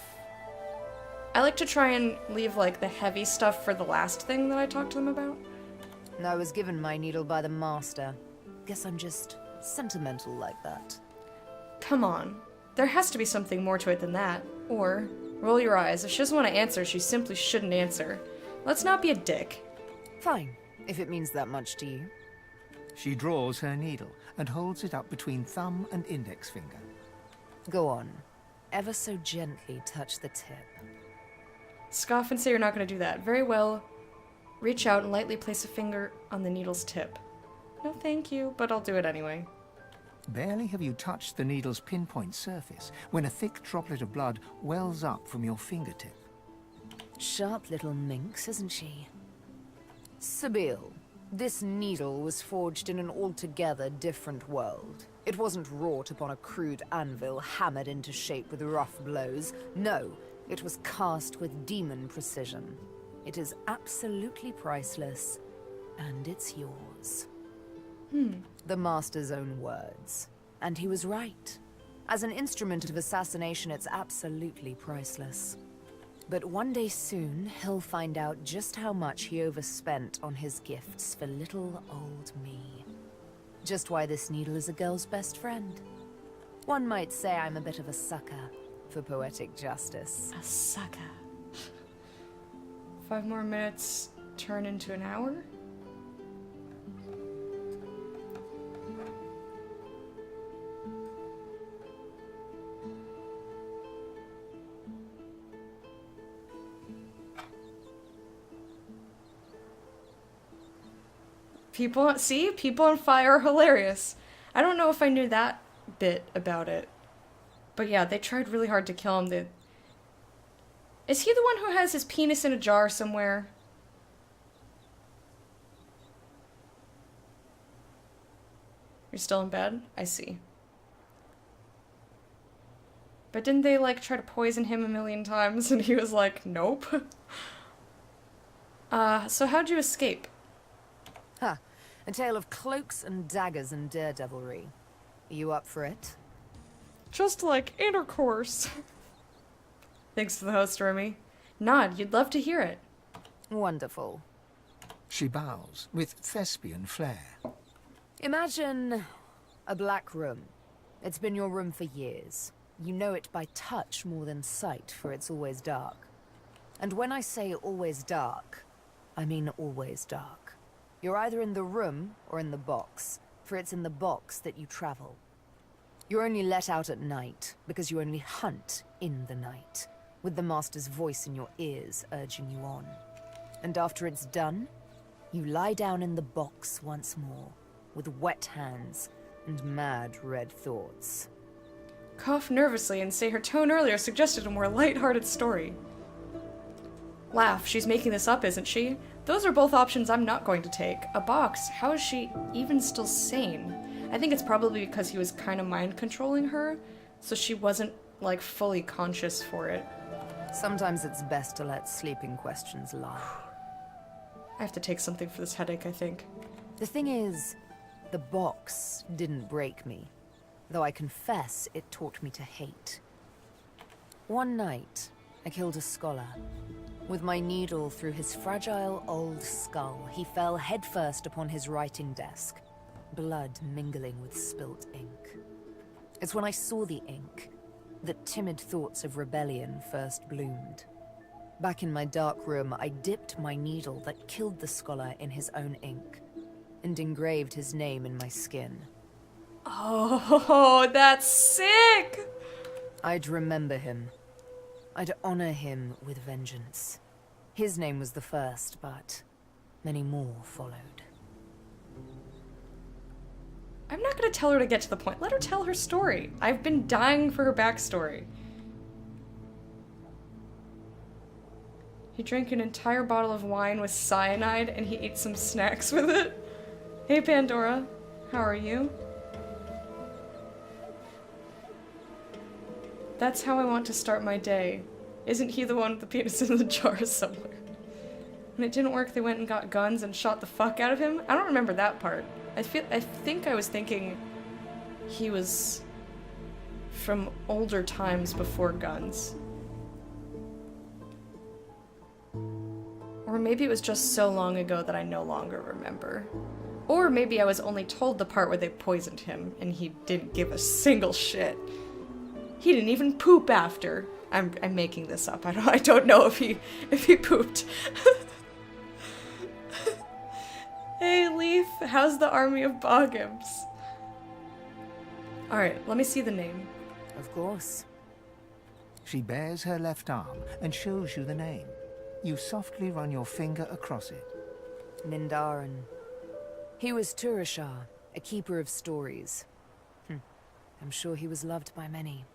S1: I like to try and leave, like, the heavy stuff for the last thing that I talked to them about.
S6: I was given my needle by the master. Guess I'm just sentimental like that.
S1: Come on. There has to be something more to it than that. Or, roll your eyes. If she doesn't want to answer, she simply shouldn't answer. Let's not be a dick.
S6: Fine, if it means that much to you.
S4: She draws her needle and holds it up between thumb and index finger.
S6: Go on. Ever so gently touch the tip.
S1: Scoff and say you're not going to do that. Very well. Reach out and lightly place a finger on the needle's tip. No thank you, but I'll do it anyway.
S4: Barely have you touched the needle's pinpoint surface when a thick droplet of blood wells up from your fingertip.
S6: Sharp little minx, isn't she? Sabine, this needle was forged in an altogether different world. It wasn't wrought upon a crude anvil hammered into shape with rough blows. No, it was cast with demon precision. It is absolutely priceless, and it's yours. The Master's own words. And he was right. As an instrument of assassination, it's absolutely priceless. But one day soon, he'll find out just how much he overspent on his gifts for little old me. Just why this needle is a girl's best friend. One might say I'm a bit of a sucker for poetic justice.
S1: A sucker. 5 more minutes turn into an hour? People on fire are hilarious. I don't know if I knew that bit about it. But yeah, they tried really hard to kill him. Is he the one who has his penis in a jar somewhere? You're still in bed? I see. But didn't they, like, try to poison him a million times and he was like, nope? So how'd you escape?
S6: Huh. A tale of cloaks and daggers and daredevilry. Are you up for it?
S1: Just like intercourse. Thanks for the host, Remy. Nod, you'd love to hear it.
S6: Wonderful.
S4: She bows with thespian flair.
S6: Imagine a black room. It's been your room for years. You know it by touch more than sight, for it's always dark. And when I say always dark, I mean always dark. You're either in the room or in the box, for it's in the box that you travel. You're only let out at night, because you only hunt in the night, with the Master's voice in your ears urging you on. And after it's done, you lie down in the box once more, with wet hands and mad red thoughts.
S1: Cough nervously and say her tone earlier suggested a more light-hearted story. Laugh, she's making this up, isn't she? Those are both options I'm not going to take. A box, how is she even still sane? I think it's probably because he was kind of mind-controlling her, so she wasn't, like, fully conscious for it.
S6: Sometimes it's best to let sleeping questions lie.
S1: I have to take something for this headache, I think.
S6: The thing is, the box didn't break me, though I confess it taught me to hate. One night, I killed a scholar. With my needle through his fragile old skull, he fell headfirst upon his writing desk, blood mingling with spilt ink. It's when I saw the ink that timid thoughts of rebellion first bloomed. Back in my dark room, I dipped my needle that killed the scholar in his own ink, and engraved his name in my skin.
S1: Oh, that's sick!
S6: I'd remember him. I'd honor him with vengeance. His name was the first, but many more followed.
S1: I'm not gonna tell her to get to the point. Let her tell her story. I've been dying for her backstory. He drank an entire bottle of wine with cyanide and he ate some snacks with it. Hey Pandora, how are you? That's how I want to start my day. Isn't he the one with the penis in the jar somewhere? When it didn't work, they went and got guns and shot the fuck out of him? I don't remember that part. I think I was thinking he was from older times before guns. Or maybe it was just so long ago that I no longer remember. Or maybe I was only told the part where they poisoned him and he didn't give a single shit. He didn't even poop after. I'm making this up. I don't know if he pooped. Hey Leaf, how's the army of bog imps? Alright, let me see the name.
S6: Of course.
S4: She bares her left arm and shows you the name. You softly run your finger across it.
S6: Mindarin. He was Turashar, a keeper of stories. I'm sure he was loved by many.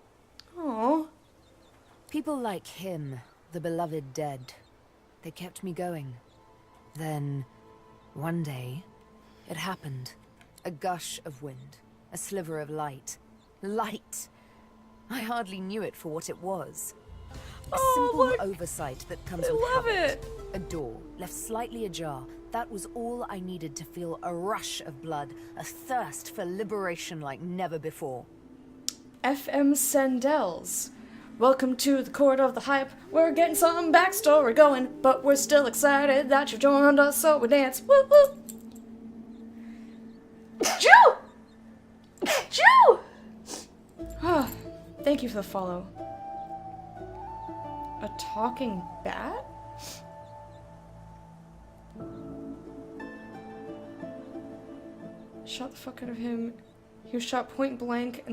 S1: Aww.
S6: People like him, the beloved dead, they kept me going. Then, one day, it happened. A gush of wind, a sliver of light. Light! I hardly knew it for what it was. A simple oversight that comes with habit. A door, left slightly ajar. That was all I needed to feel a rush of blood, a thirst for liberation like never before.
S1: FM Sandels. Welcome to the court of the hype. We're getting some backstory going, but we're still excited that you joined us, so we dance. Woo woo! Jew! Jew! Ah, thank you for the follow. A talking bat? Shot the fuck out of him. He was shot point blank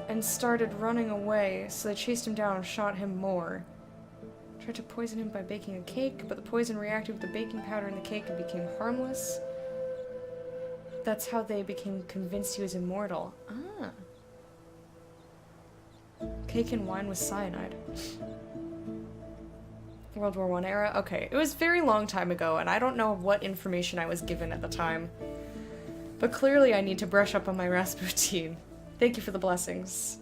S1: and started running away, so they chased him down and shot him more. Tried to poison him by baking a cake, but the poison reacted with the baking powder in the cake and became harmless. That's how they became convinced he was immortal. Ah. Ah. Cake and wine with cyanide. World War I era? Okay, it was a very long time ago, and I don't know what information I was given at the time. But clearly I need to brush up on my Rasputin. Thank you for the blessings.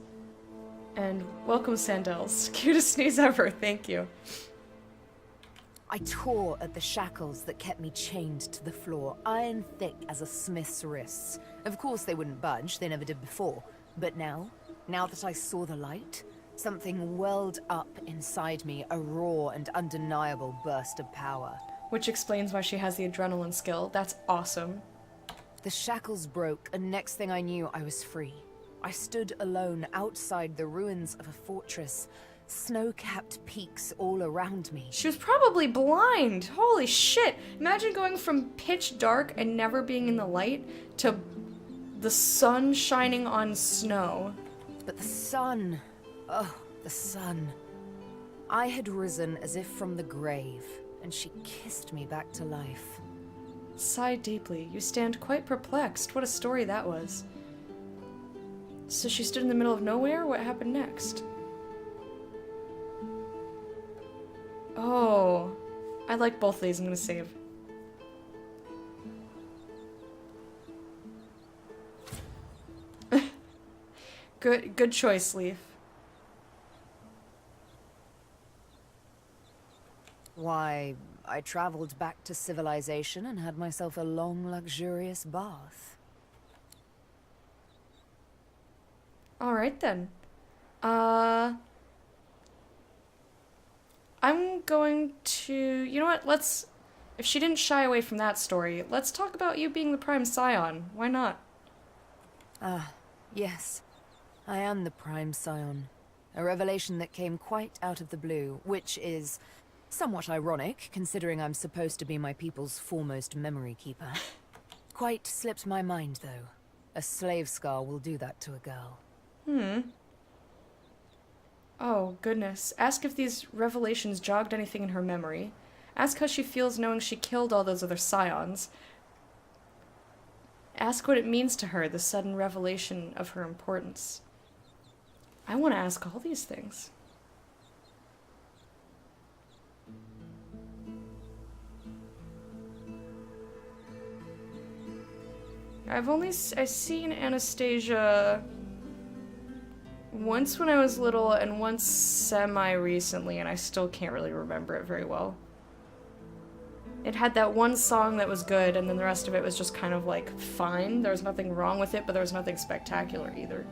S1: And welcome, Sandels. Cutest sneeze ever, thank you.
S6: I tore at the shackles that kept me chained to the floor, iron thick as a smith's wrists. Of course they wouldn't budge, they never did before. But now that I saw the light, something welled up inside me, a raw and undeniable burst of power.
S1: Which explains why she has the adrenaline skill. That's awesome.
S6: The shackles broke, and next thing I knew, I was free. I stood alone outside the ruins of a fortress, snow-capped peaks all around me.
S1: She was probably blind! Holy shit! Imagine going from pitch dark and never being in the light to the sun shining on snow.
S6: But the sun... oh, the sun. I had risen as if from the grave, and she kissed me back to life.
S1: Sigh deeply. You stand quite perplexed. What a story that was. So she stood in the middle of nowhere? What happened next? Oh. I like both of these. I'm gonna save. Good choice, Leaf.
S6: Why, I traveled back to civilization and had myself a long, luxurious bath.
S1: Alright then. I'm going to... You know what? Let's... If she didn't shy away from that story, let's talk about you being the Prime Scion. Why not?
S6: Yes. I am the Prime Scion. A revelation that came quite out of the blue, which is somewhat ironic, considering I'm supposed to be my people's foremost memory keeper. Quite slipped my mind, though. A slave scar will do that to a girl.
S1: Oh, goodness. Ask if these revelations jogged anything in her memory. Ask how she feels knowing she killed all those other scions. Ask what it means to her, the sudden revelation of her importance. I want to ask all these things. I've seen Anastasia once when I was little and once semi-recently, and I still can't really remember it very well. It had that one song that was good, and then the rest of it was just kind of like fine. There was nothing wrong with it, but there was nothing spectacular either.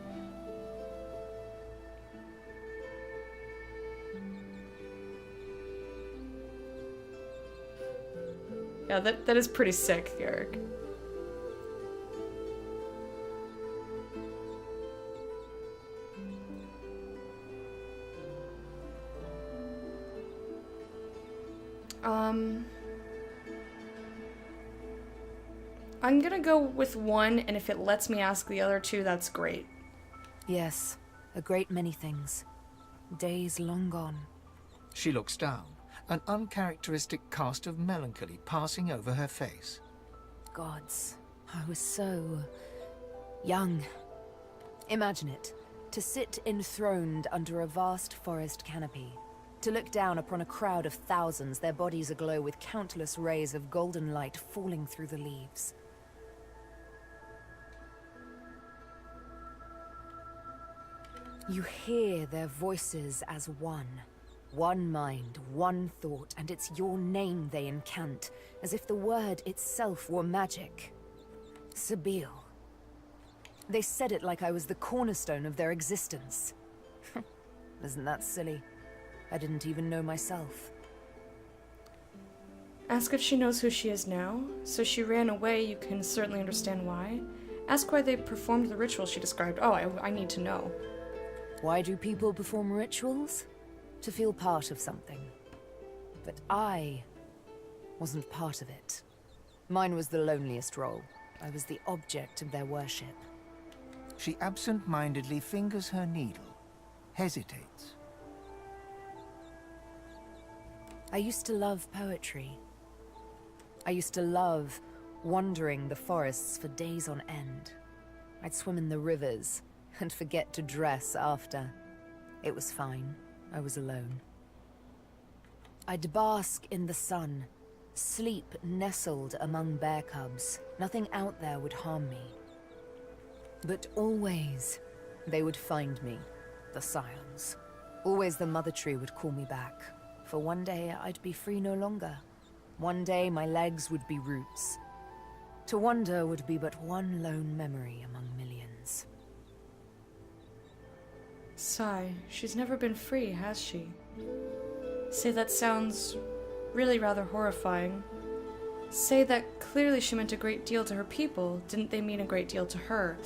S1: Yeah, that is pretty sick, Garrick. I'm gonna go with one, and if it lets me ask the other two, that's great.
S6: Yes, a great many things. Days long gone.
S4: She looks down, an uncharacteristic cast of melancholy passing over her face.
S6: Gods, I was so... young. Imagine it. To sit enthroned under a vast forest canopy. To look down upon a crowd of thousands, their bodies aglow with countless rays of golden light falling through the leaves. You hear their voices as one. One mind, one thought, and it's your name they incant, as if the word itself were magic. Sabil. They said it like I was the cornerstone of their existence. Isn't that silly? I didn't even know myself.
S1: Ask if she knows who she is now. So she ran away, you can certainly understand why. Ask why they performed the ritual she described. Oh, I need to know.
S6: Why do people perform rituals? To feel part of something. But I wasn't part of it. Mine was the loneliest role. I was the object of their worship.
S4: She absent-mindedly fingers her needle, hesitates.
S6: I used to love poetry. I used to love wandering the forests for days on end. I'd swim in the rivers, and forget to dress after. It was fine. I was alone. I'd bask in the sun, sleep nestled among bear cubs. Nothing out there would harm me. But always, they would find me, the scions. Always the Mother Tree would call me back, for one day I'd be free no longer. One day my legs would be roots. To wander would be but one lone memory among millions.
S1: Sigh, she's never been free, has she? Say that sounds really rather horrifying. Say that clearly she meant a great deal to her people. Didn't they mean a great deal to her?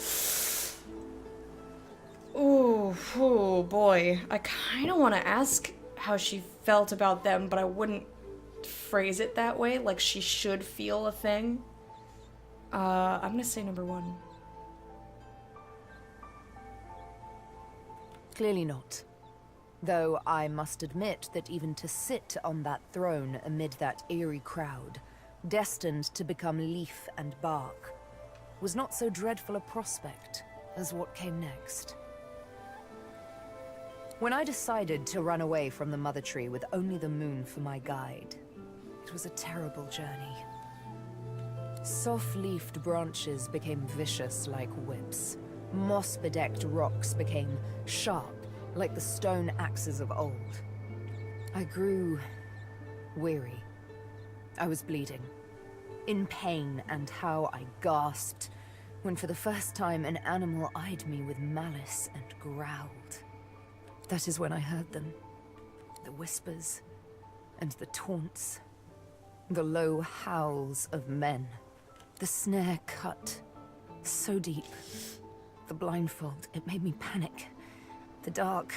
S1: Ooh, oh boy. I kind of want to ask how she felt about them, but I wouldn't phrase it that way, like she should feel a thing. I'm gonna say number 1.
S6: Clearly not. Though I must admit that even to sit on that throne amid that eerie crowd, destined to become leaf and bark, was not so dreadful a prospect as what came next. When I decided to run away from the Mother Tree with only the moon for my guide, it was a terrible journey. Soft-leafed branches became vicious like whips. Moss-bedecked rocks became sharp like the stone axes of old. I grew weary. I was bleeding, in pain, and how I gasped when for the first time an animal eyed me with malice and growled. That is when I heard them. The whispers and the taunts. The low howls of men. The snare cut so deep. The blindfold, it made me panic. The dark.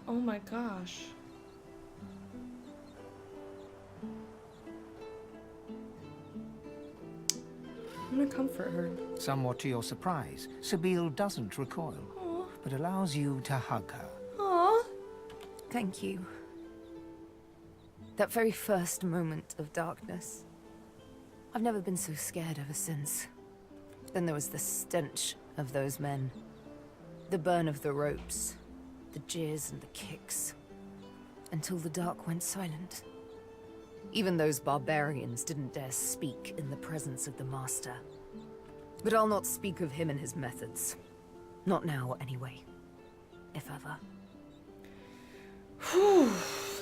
S1: Oh my gosh. I'm gonna comfort her.
S4: Somewhat to your surprise, Sabine doesn't recoil, but allows you to hug her.
S1: Aww.
S6: Thank you. That very first moment of darkness. I've never been so scared ever since. Then there was the stench of those men. The burn of the ropes. The jeers and the kicks. Until the dark went silent. Even those barbarians didn't dare speak in the presence of the Master. But I'll not speak of him and his methods. Not now, anyway. If ever.
S1: Whew,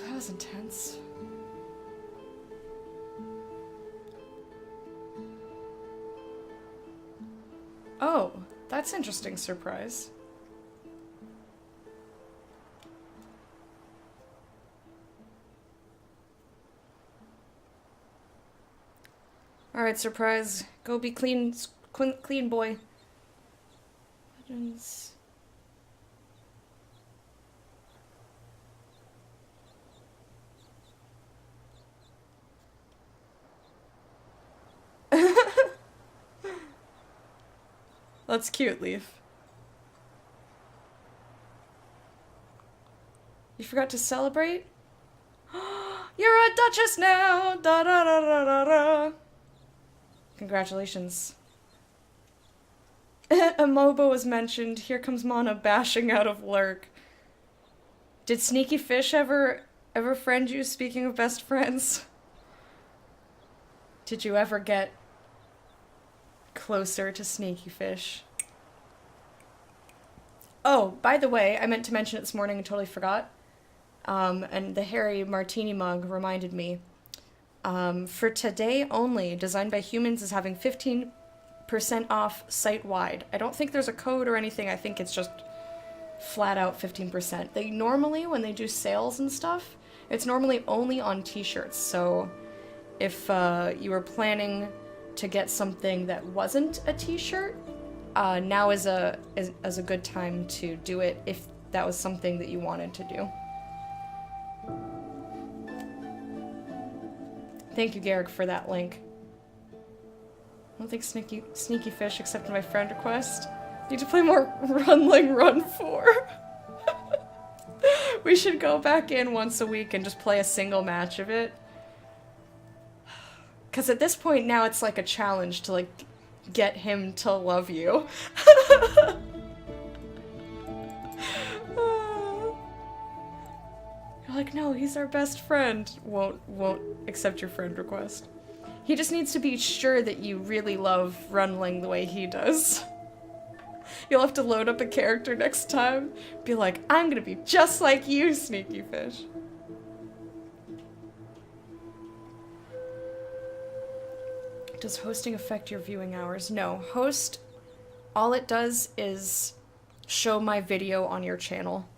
S1: that was intense. Oh, that's interesting surprise. Alright, surprise. Go be clean, clean boy. Legends. That's cute, Leaf. You forgot to celebrate? You're a duchess now! Da da da da da da! Congratulations. Amobo was mentioned. Here comes Mana bashing out of Lurk. Did Sneaky Fish ever friend you, speaking of best friends? Did you ever get closer to Sneaky Fish? Oh, by the way, I meant to mention it this morning and totally forgot. And the Harry Martini mug reminded me. For today only, Designed by Humans is having 15% off site-wide. I don't think there's a code or anything. I think it's just flat out 15%. They normally, when they do sales and stuff, it's normally only on t-shirts. So if you were planning to get something that wasn't a t-shirt, now is a good time to do it if that was something that you wanted to do. Thank you, Garrick, for that link. I don't think Sneaky Fish accepted my friend request. Need to play more Runling Run 4. We should go back in once a week and just play a single match of it. Because at this point now it's like a challenge to like get him to love you. You're like, no, he's our best friend. Won't accept your friend request. He just needs to be sure that you really love Runling the way he does. You'll have to load up a character next time. Be like, I'm gonna be just like you, sneaky fish. Does hosting affect your viewing hours? No. Host, all it does is show my video on your channel.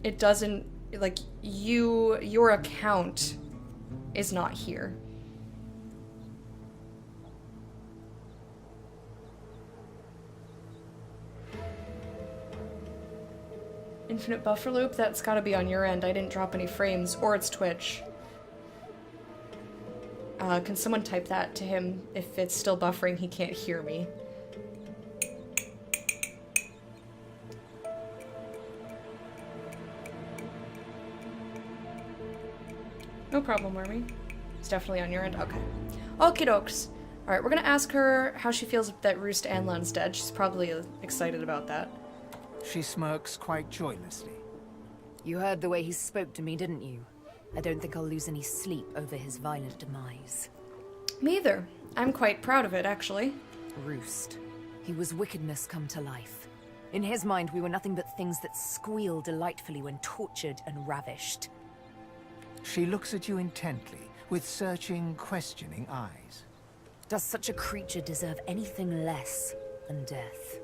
S1: It doesn't, like, your account is not here. Infinite buffer loop? That's gotta be on your end. I didn't drop any frames, or it's Twitch. Can someone type that to him? If it's still buffering, he can't hear me. No problem, Wormy. It's definitely on your end. Okay. Okie dokes. Alright, we're gonna ask her how she feels that Roost Anlan's dead. She's probably excited about that.
S4: She smirks quite joylessly.
S6: You heard the way he spoke to me, didn't you? I don't think I'll lose any sleep over his violent demise.
S1: Me either. I'm quite proud of it, actually.
S6: Roost. He was wickedness come to life. In his mind, we were nothing but things that squeal delightfully when tortured and ravished.
S4: She looks at you intently, with searching, questioning eyes.
S6: Does such a creature deserve anything less than death?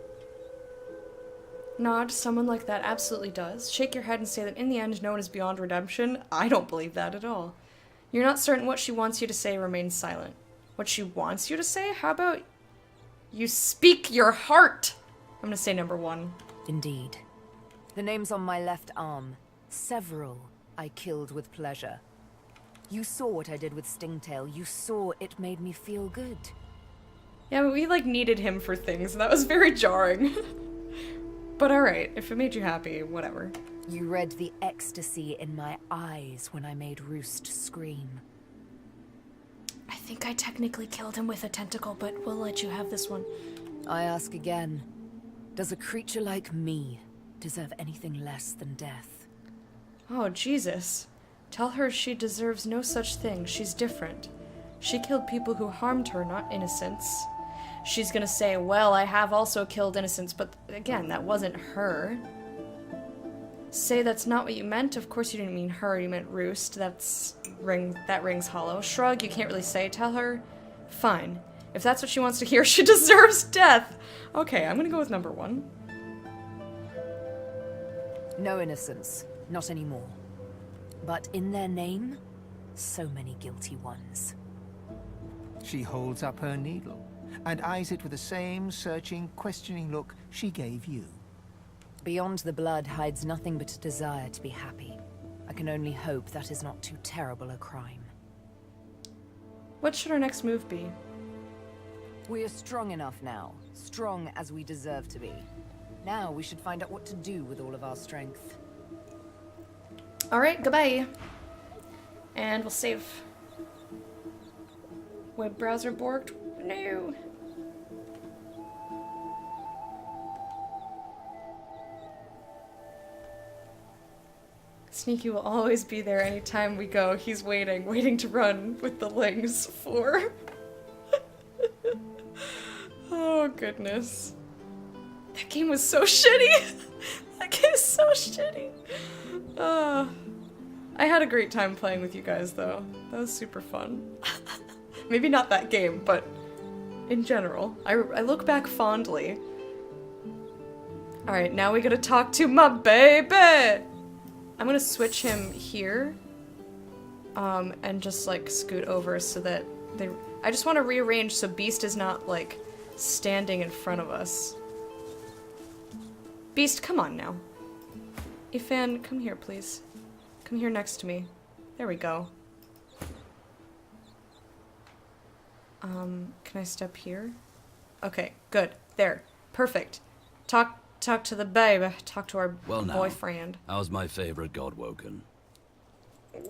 S1: Nod, someone like that absolutely does. Shake your head and say that in the end, no one is beyond redemption. I don't believe that at all. You're not certain what she wants you to say, remain silent. What she wants you to say? How about you speak your heart? I'm gonna say number 1.
S6: Indeed. The name's on my left arm. Several I killed with pleasure. You saw what I did with Stingtail. You saw it made me feel good.
S1: Yeah, but we, like, needed him for things, and that was very jarring. But alright, if it made you happy, whatever.
S6: You read the ecstasy in my eyes when I made Roost scream.
S1: I think I technically killed him with a tentacle, but we'll let you have this one.
S6: I ask again, does a creature like me deserve anything less than death?
S1: Oh, Jesus. Tell her she deserves no such thing. She's different. She killed people who harmed her, not innocents. She's gonna say, well, I have also killed innocents, but again, that wasn't her. Say that's not what you meant. Of course you didn't mean her, you meant Roost. That rings hollow. Shrug, you can't really say. Tell her, fine. If that's what she wants to hear, she deserves death. Okay, I'm gonna go with number 1.
S6: No innocence, not anymore. But in their name, so many guilty ones.
S4: She holds up her needle and eyes it with the same searching, questioning look she gave you.
S6: Beyond the blood hides nothing but a desire to be happy. I can only hope that is not too terrible a crime.
S1: What should our next move be?
S6: We are strong enough now, strong as we deserve to be. Now we should find out what to do with all of our strength.
S1: Alright, goodbye. And we'll save. Web browser borked? No. Sneaky will always be there anytime we go. He's waiting to run with the lings for. Oh, goodness. That game was so shitty. That game is so shitty. I had a great time playing with you guys, though. That was super fun. Maybe not that game, but in general. I look back fondly. Alright, now we gotta talk to my baby! I'm gonna switch him here. And just, like, scoot over so that they... I just want to rearrange so Beast is not, like, standing in front of us. Beast, come on now. Ifan, come here, please. Come here next to me. There we go. Can I step here? Okay, good. There. Perfect. Talk to the babe. Talk to our boyfriend.
S9: How's my favorite God woken?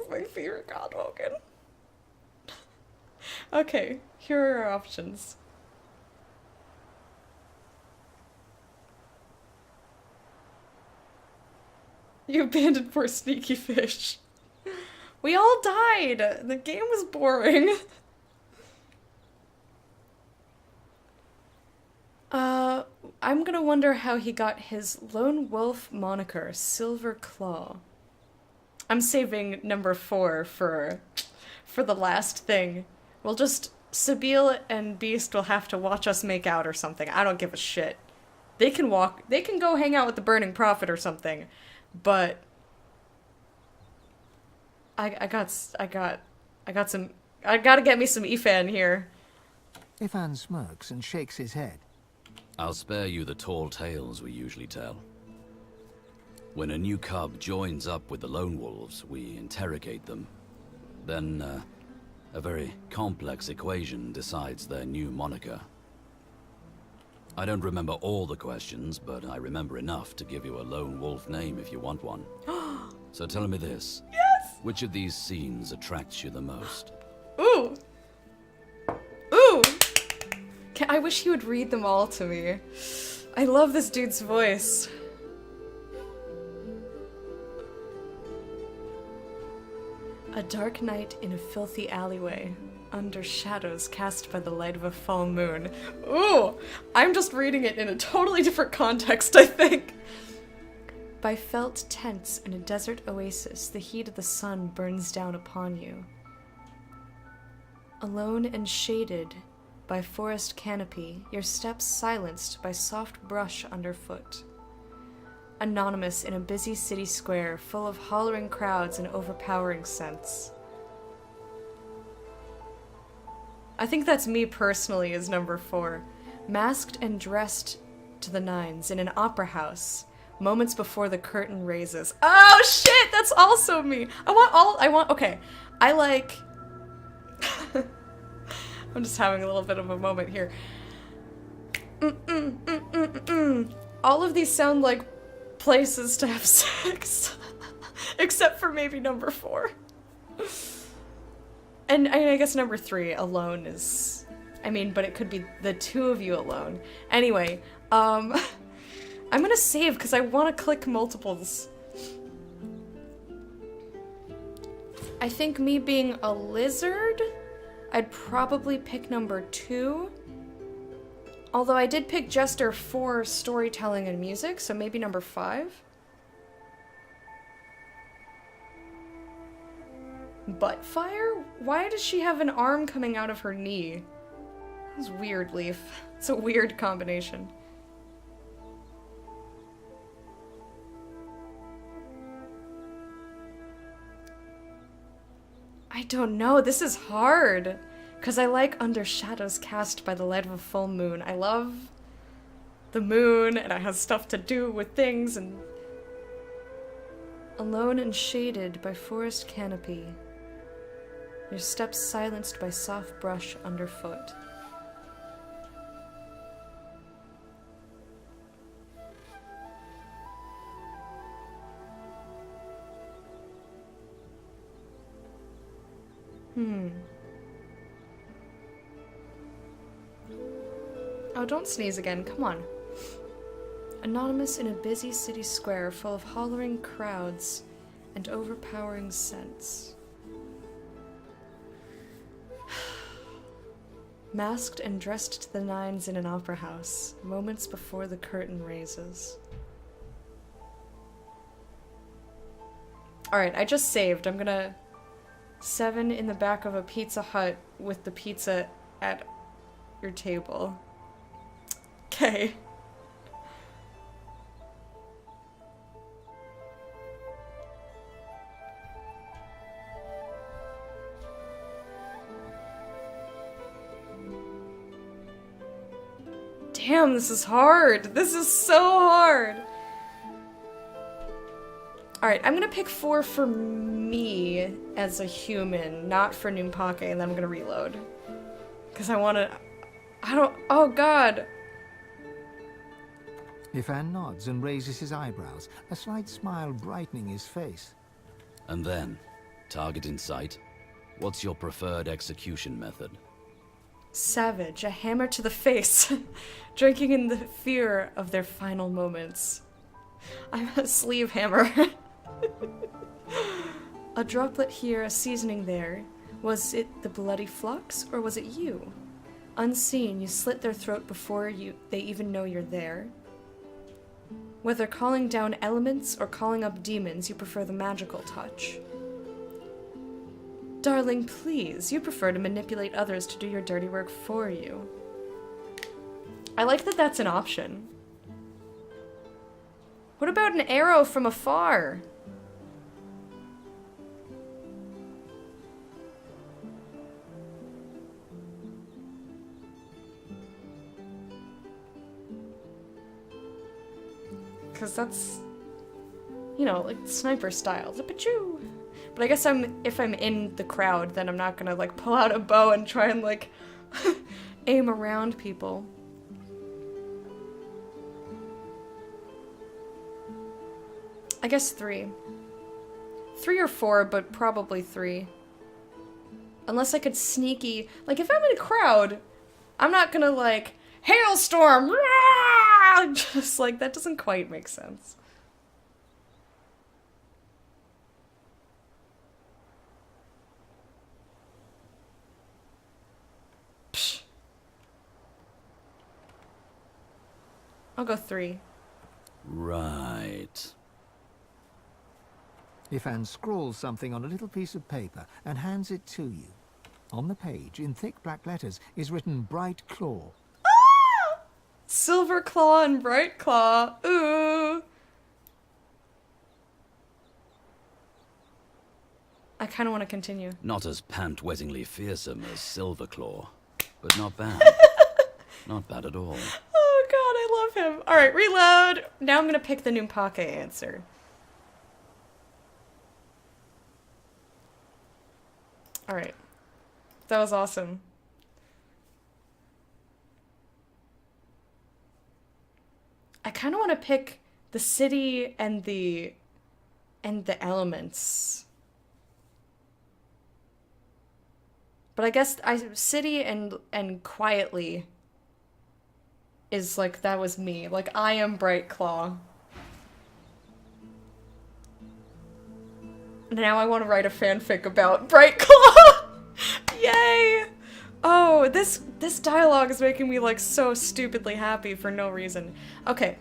S1: My favorite God woken. Okay, here are our options. You abandoned poor sneaky fish. We all died! The game was boring. I'm gonna wonder how he got his lone wolf moniker, Silver Claw. I'm saving number 4 for the last thing. We'll just... Sabine and Beast will have to watch us make out or something. I don't give a shit. They can go hang out with the Burning Prophet or something. But... I gotta get me some Ifan here.
S4: Ifan smirks and shakes his head.
S9: I'll spare you the tall tales we usually tell. When a new cub joins up with the lone wolves, we interrogate them. Then, a very complex equation decides their new moniker. I don't remember all the questions, but I remember enough to give you a lone wolf name if you want one. So tell me this.
S1: Yes!
S9: Which of these scenes attracts you the most?
S1: Ooh! Ooh! I wish he would read them all to me. I love this dude's voice. A dark night in a filthy alleyway, under shadows cast by the light of a full moon. Ooh! I'm just reading it in a totally different context, I think. By felt tents in a desert oasis, the heat of the sun burns down upon you. Alone and shaded by forest canopy, your steps silenced by soft brush underfoot. Anonymous in a busy city square full of hollering crowds and overpowering scents. I think that's me personally is number 4. Masked and dressed to the nines in an opera house, moments before the curtain raises. Oh shit, that's also me! Okay. I like... I'm just having a little bit of a moment here. All of these sound like places to have sex. Except for maybe number 4. And I guess number 3, alone, is... I mean, but it could be the 2 of you alone. Anyway, I'm gonna save because I want to click multiples. I think me being a lizard, I'd probably pick number 2. Although I did pick Jester for storytelling and music, so maybe number 5. Buttfire? Why does she have an arm coming out of her knee? That's weird, Leaf. It's a weird combination. I don't know, this is hard. Because I like under shadows cast by the light of a full moon. I love the moon, and it has stuff to do with things, and... Alone and shaded by forest canopy. Your steps silenced by soft brush underfoot. Oh, don't sneeze again, come on. Anonymous in a busy city square full of hollering crowds and overpowering scents. Masked and dressed to the nines in an opera house, moments before the curtain raises. Alright, I just saved. I'm gonna... 7 in the back of a Pizza Hut with the pizza at your table. Okay. Damn, this is hard. This is so hard. Alright, I'm gonna pick 4 for me as a human, not for Numpake, and then I'm gonna reload. Because I wanna... Oh god!
S4: Ifan nods and raises his eyebrows, a slight smile brightening his face.
S9: And then, target in sight, What's your preferred execution method?
S1: Savage, a hammer to the face, drinking in the fear of their final moments. I'm a sleeve hammer. A droplet here, a seasoning there. Was it the bloody flux, or was it you? Unseen, you slit their throat before they even know you're there. Whether calling down elements or calling up demons, you prefer the magical touch. Darling, please, you prefer to manipulate others to do your dirty work for you. I like that that's an option. What about an arrow from afar? Because that's, you know, like sniper style. Zip-a-choo! But I guess if I'm in the crowd, then I'm not gonna like pull out a bow and try and like aim around people. I guess 3. 3 or 4, but probably 3. Unless I could sneaky, like if I'm in a crowd, I'm not gonna like, hailstorm! Rah! Just like, that doesn't quite make sense. Psh. I'll go 3.
S9: Right.
S4: Ifan scrawls something on a little piece of paper and hands it to you. On the page, in thick black letters, is written Bright Claw.
S1: Ah! Silver Claw and Bright Claw. Ooh. I kind of want to continue.
S9: Not as pant-wettingly fearsome as Silverclaw, but not bad. Not bad at all.
S1: Oh god, I love him. Alright, reload. Now I'm gonna pick the Numpake answer. Alright. That was awesome. I kind of want to pick the city and the elements. But I guess city and quietly is like, that was me. Like, I am Bright Claw. Now I want to write a fanfic about Bright Claw! Yay! Oh, this dialogue is making me like so stupidly happy for no reason. Okay.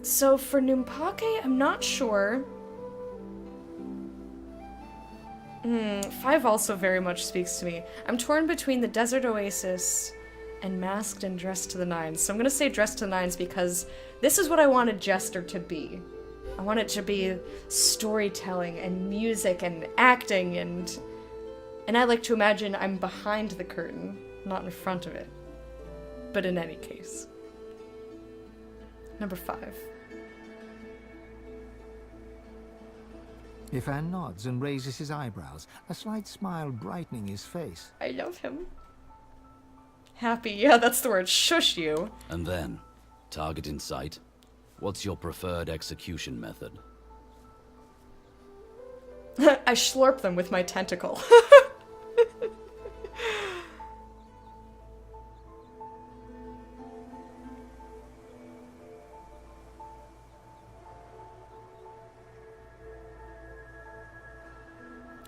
S1: So for Numpake, I'm not sure. 5 also very much speaks to me. I'm torn between the Desert Oasis and Masked and Dressed to the Nines. So I'm gonna say Dressed to the Nines because this is what I wanted Jester to be. I want it to be storytelling and music and acting and I like to imagine I'm behind the curtain, not in front of it. But in any case. Number 5.
S4: Ifan nods and raises his eyebrows, a slight smile brightening his face.
S1: I love him. Happy, yeah, that's the word. Shush you.
S9: And then, target in sight. What's your preferred execution method?
S1: I slurp them with my tentacle.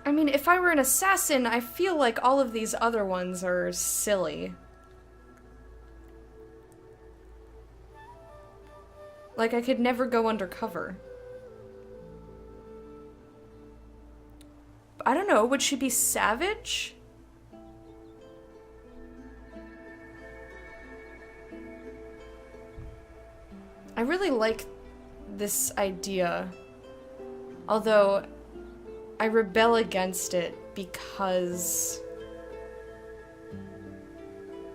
S1: I mean, if I were an assassin, I feel like all of these other ones are silly. Like, I could never go undercover. I don't know, would she be savage? I really like this idea. Although, I rebel against it because...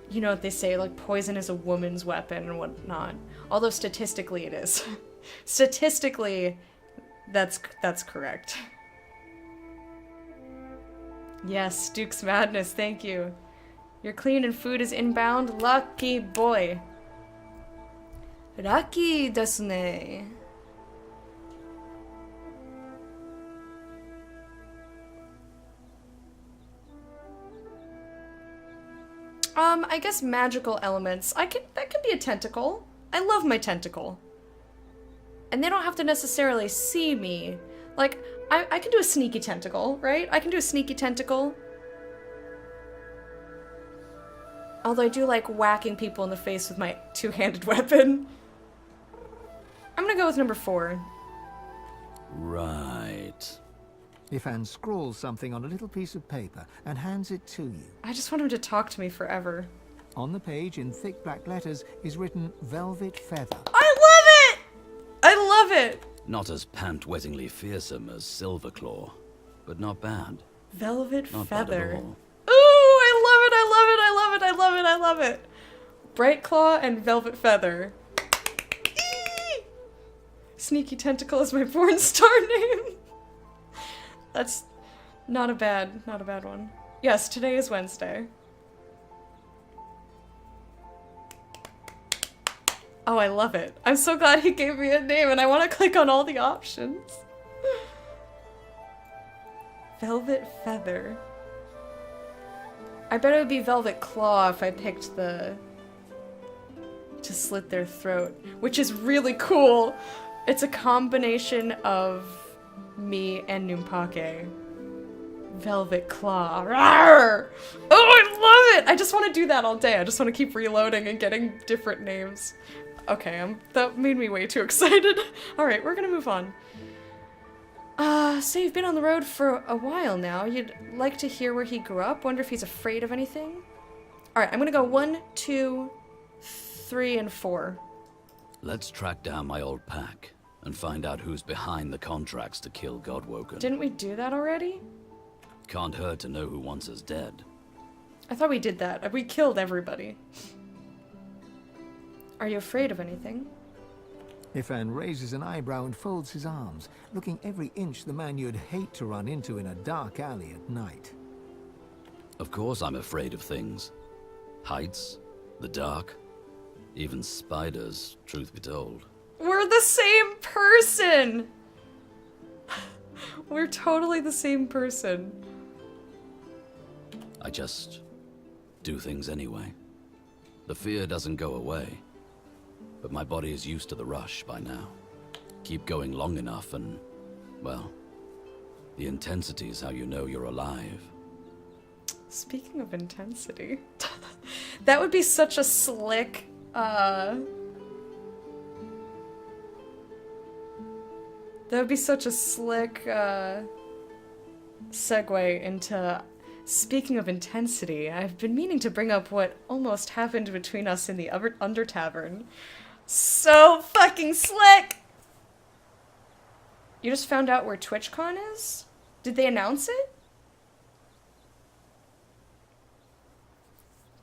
S1: You know what they say, like, poison is a woman's weapon and whatnot. Although statistically it is. Statistically, that's correct. Yes, Duke's Madness, thank you. You're clean and food is inbound. Lucky boy. Lucky desu ne. I guess magical elements. That could be a tentacle. I love my tentacle. And they don't have to necessarily see me. Like, I can do a sneaky tentacle, right? I can do a sneaky tentacle. Although I do like whacking people in the face with my two-handed weapon. I'm gonna go with number 4.
S9: Right.
S4: Ifan scrawls something on a little piece of paper and hands it to you.
S1: I just want him to talk to me forever.
S4: On the page, in thick black letters, is written Velvet Feather.
S1: I love it! I love it!
S9: Not as pant-wettingly fearsome as Silverclaw, but not bad.
S1: Velvet
S9: Not
S1: Feather.
S9: bad at all.
S1: Ooh, I love it, I love it, I love it, I love it, I love it. Bright Claw and Velvet Feather. Eee! Sneaky Tentacle is my porn star name. That's not a bad one. Yes, today is Wednesday. Oh, I love it. I'm so glad he gave me a name and I want to click on all the options. Velvet Feather. I bet it would be Velvet Claw if I picked to slit their throat, which is really cool. It's a combination of me and Numpake. Velvet Claw. Rawr! Oh, I love it! I just want to do that all day. I just want to keep reloading and getting different names. Okay, that made me way too excited. Alright, we're gonna move on. So you've been on the road for a while now. You'd like to hear where he grew up? Wonder if he's afraid of anything? Alright, I'm gonna go 1, 2, 3, and 4.
S9: Let's track down my old pack and find out who's behind the contracts to kill Godwoken.
S1: Didn't we do that already?
S9: Can't hurt to know who wants us dead.
S1: I thought we did that. We killed everybody. Are you afraid of anything?
S4: Ifan raises an eyebrow and folds his arms, looking every inch the man you'd hate to run into in a dark alley at night.
S9: Of course I'm afraid of things. Heights, the dark, even spiders, truth be told.
S1: We're the same person! We're totally the same person.
S9: I just do things anyway. The fear doesn't go away, but my body is used to the rush by now. Keep going long enough and, well, the intensity is how you know you're alive.
S1: Speaking of intensity, that would be such a slick, segue into, speaking of intensity, I've been meaning to bring up what almost happened between us in the Under Tavern. So fucking slick! You just found out where TwitchCon is? Did they announce it?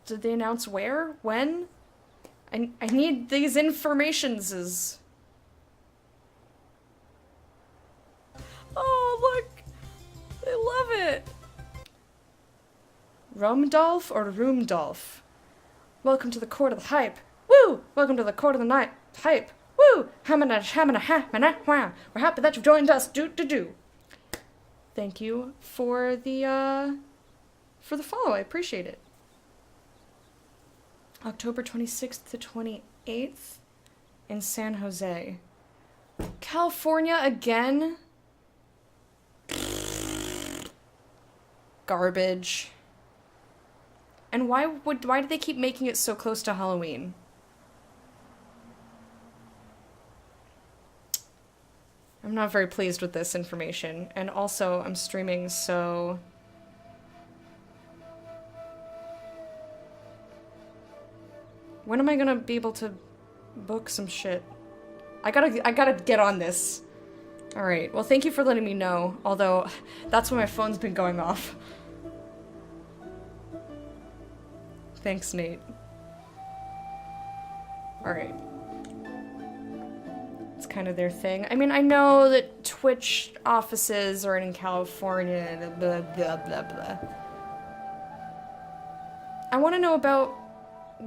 S1: Did they announce where? When? I need these informations. Oh, look! I love it! Rumdolf or Roomdolf? Welcome to the court of the hype. Woo! Welcome to the court of the night. Hype. Woo! Hamana, hamana, hamana, wah. We're happy that you've joined us. Do. Thank you for the follow. I appreciate it. October 26th to 28th in San Jose. California again? Garbage. And why do they keep making it so close to Halloween? I'm not very pleased with this information. And also, I'm streaming, so... When am I gonna be able to book some shit? I gotta get on this. Alright, well thank you for letting me know, although that's when my phone's been going off. Thanks, Nate. Alright. It's kind of their thing. I mean, I know that Twitch offices are in California and blah, blah, blah, blah. I want to know about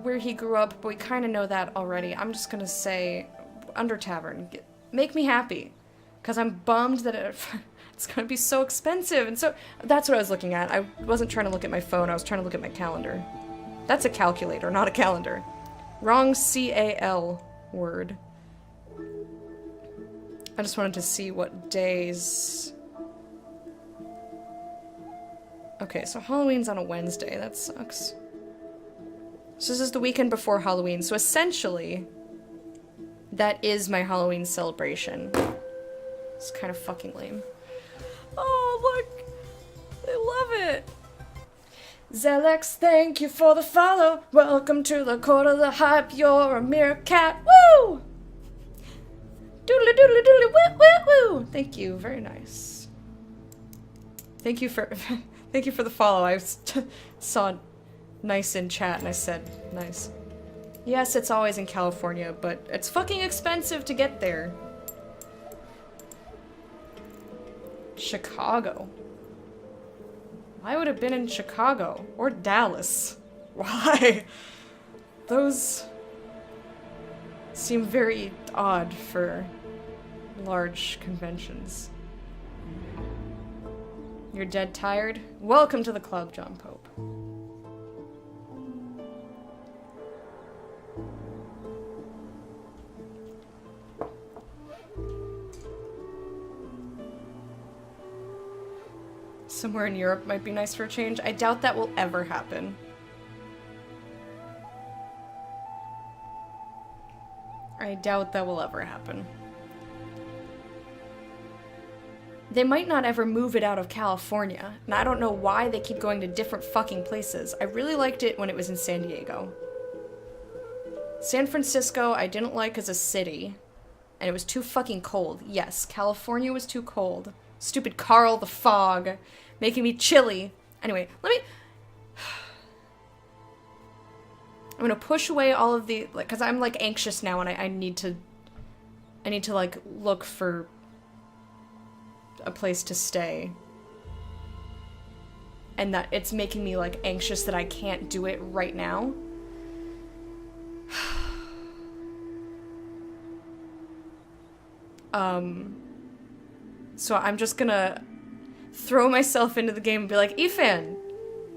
S1: where he grew up, but we kind of know that already. I'm just gonna say Under Tavern. Make me happy. Because I'm bummed that it's gonna be so expensive. And so, that's what I was looking at. I wasn't trying to look at my phone, I was trying to look at my calendar. That's a calculator, not a calendar. Wrong C-A-L word. I just wanted to see what days... Okay, so Halloween's on a Wednesday. That sucks. So this is the weekend before Halloween. So essentially, that is my Halloween celebration. It's kind of fucking lame. Oh, look! I love it! Zelex, thank you for the follow. Welcome to the court of the hype. You're a meerkat. Woo! Doodly doodly doodly woo woo woo! Thank you, very nice. Thank you for thank you for the follow. I saw nice in chat and I said nice. Yes, it's always in California, but it's fucking expensive to get there. Chicago. I would have been in Chicago or Dallas. Why? Those seem very odd for large conventions. You're dead tired? Welcome to the club, John Pope. Somewhere in Europe might be nice for a change. I doubt that will ever happen. I doubt that will ever happen. They might not ever move it out of California, and I don't know why they keep going to different fucking places. I really liked it when it was in San Diego. San Francisco I didn't like as a city, and it was too fucking cold. Yes, California was too cold. Stupid Carl the Fog, making me chilly. Anyway, let me... I'm gonna push away all of the... like, because I'm, like, anxious now, and I need to... like, look for a place to stay. And that it's making me, like, anxious that I can't do it right now. So I'm just gonna throw myself into the game and be like, Ethan,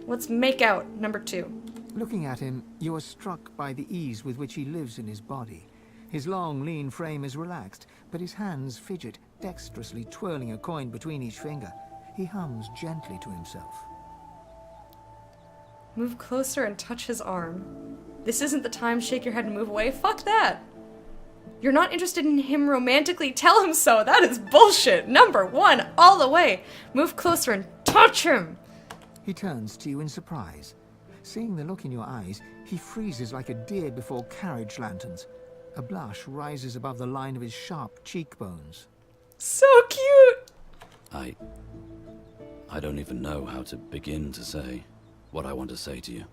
S1: let's make out, number 2.
S4: Looking at him, you are struck by the ease with which he lives in his body. His long, lean frame is relaxed, but his hands fidget, dexterously twirling a coin between each finger. He hums gently to himself.
S1: Move closer and touch his arm. This isn't the time, shake your head and move away. Fuck that! You're not interested in him romantically? Tell him so! That is bullshit! Number 1, all the way! Move closer and touch him!
S4: He turns to you in surprise. Seeing the look in your eyes, he freezes like a deer before carriage lanterns. A blush rises above the line of his sharp cheekbones.
S1: So cute!
S9: I don't even know how to begin to say what I want to say to you.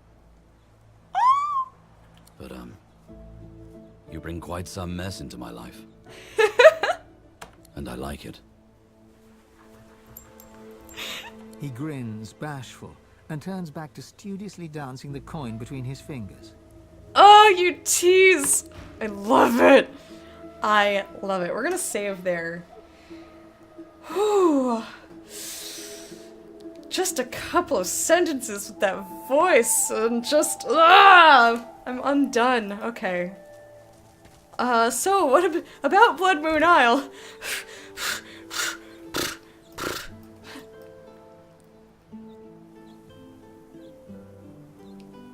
S9: But, you bring quite some mess into my life. And I like it.
S4: He grins, bashful, and turns back to studiously dancing the coin between his fingers.
S1: Oh, you tease! I love it! I love it. We're gonna save there. Whew. Just a couple of sentences with that voice, and just... I'm undone. Okay. So what about Blood Moon Isle?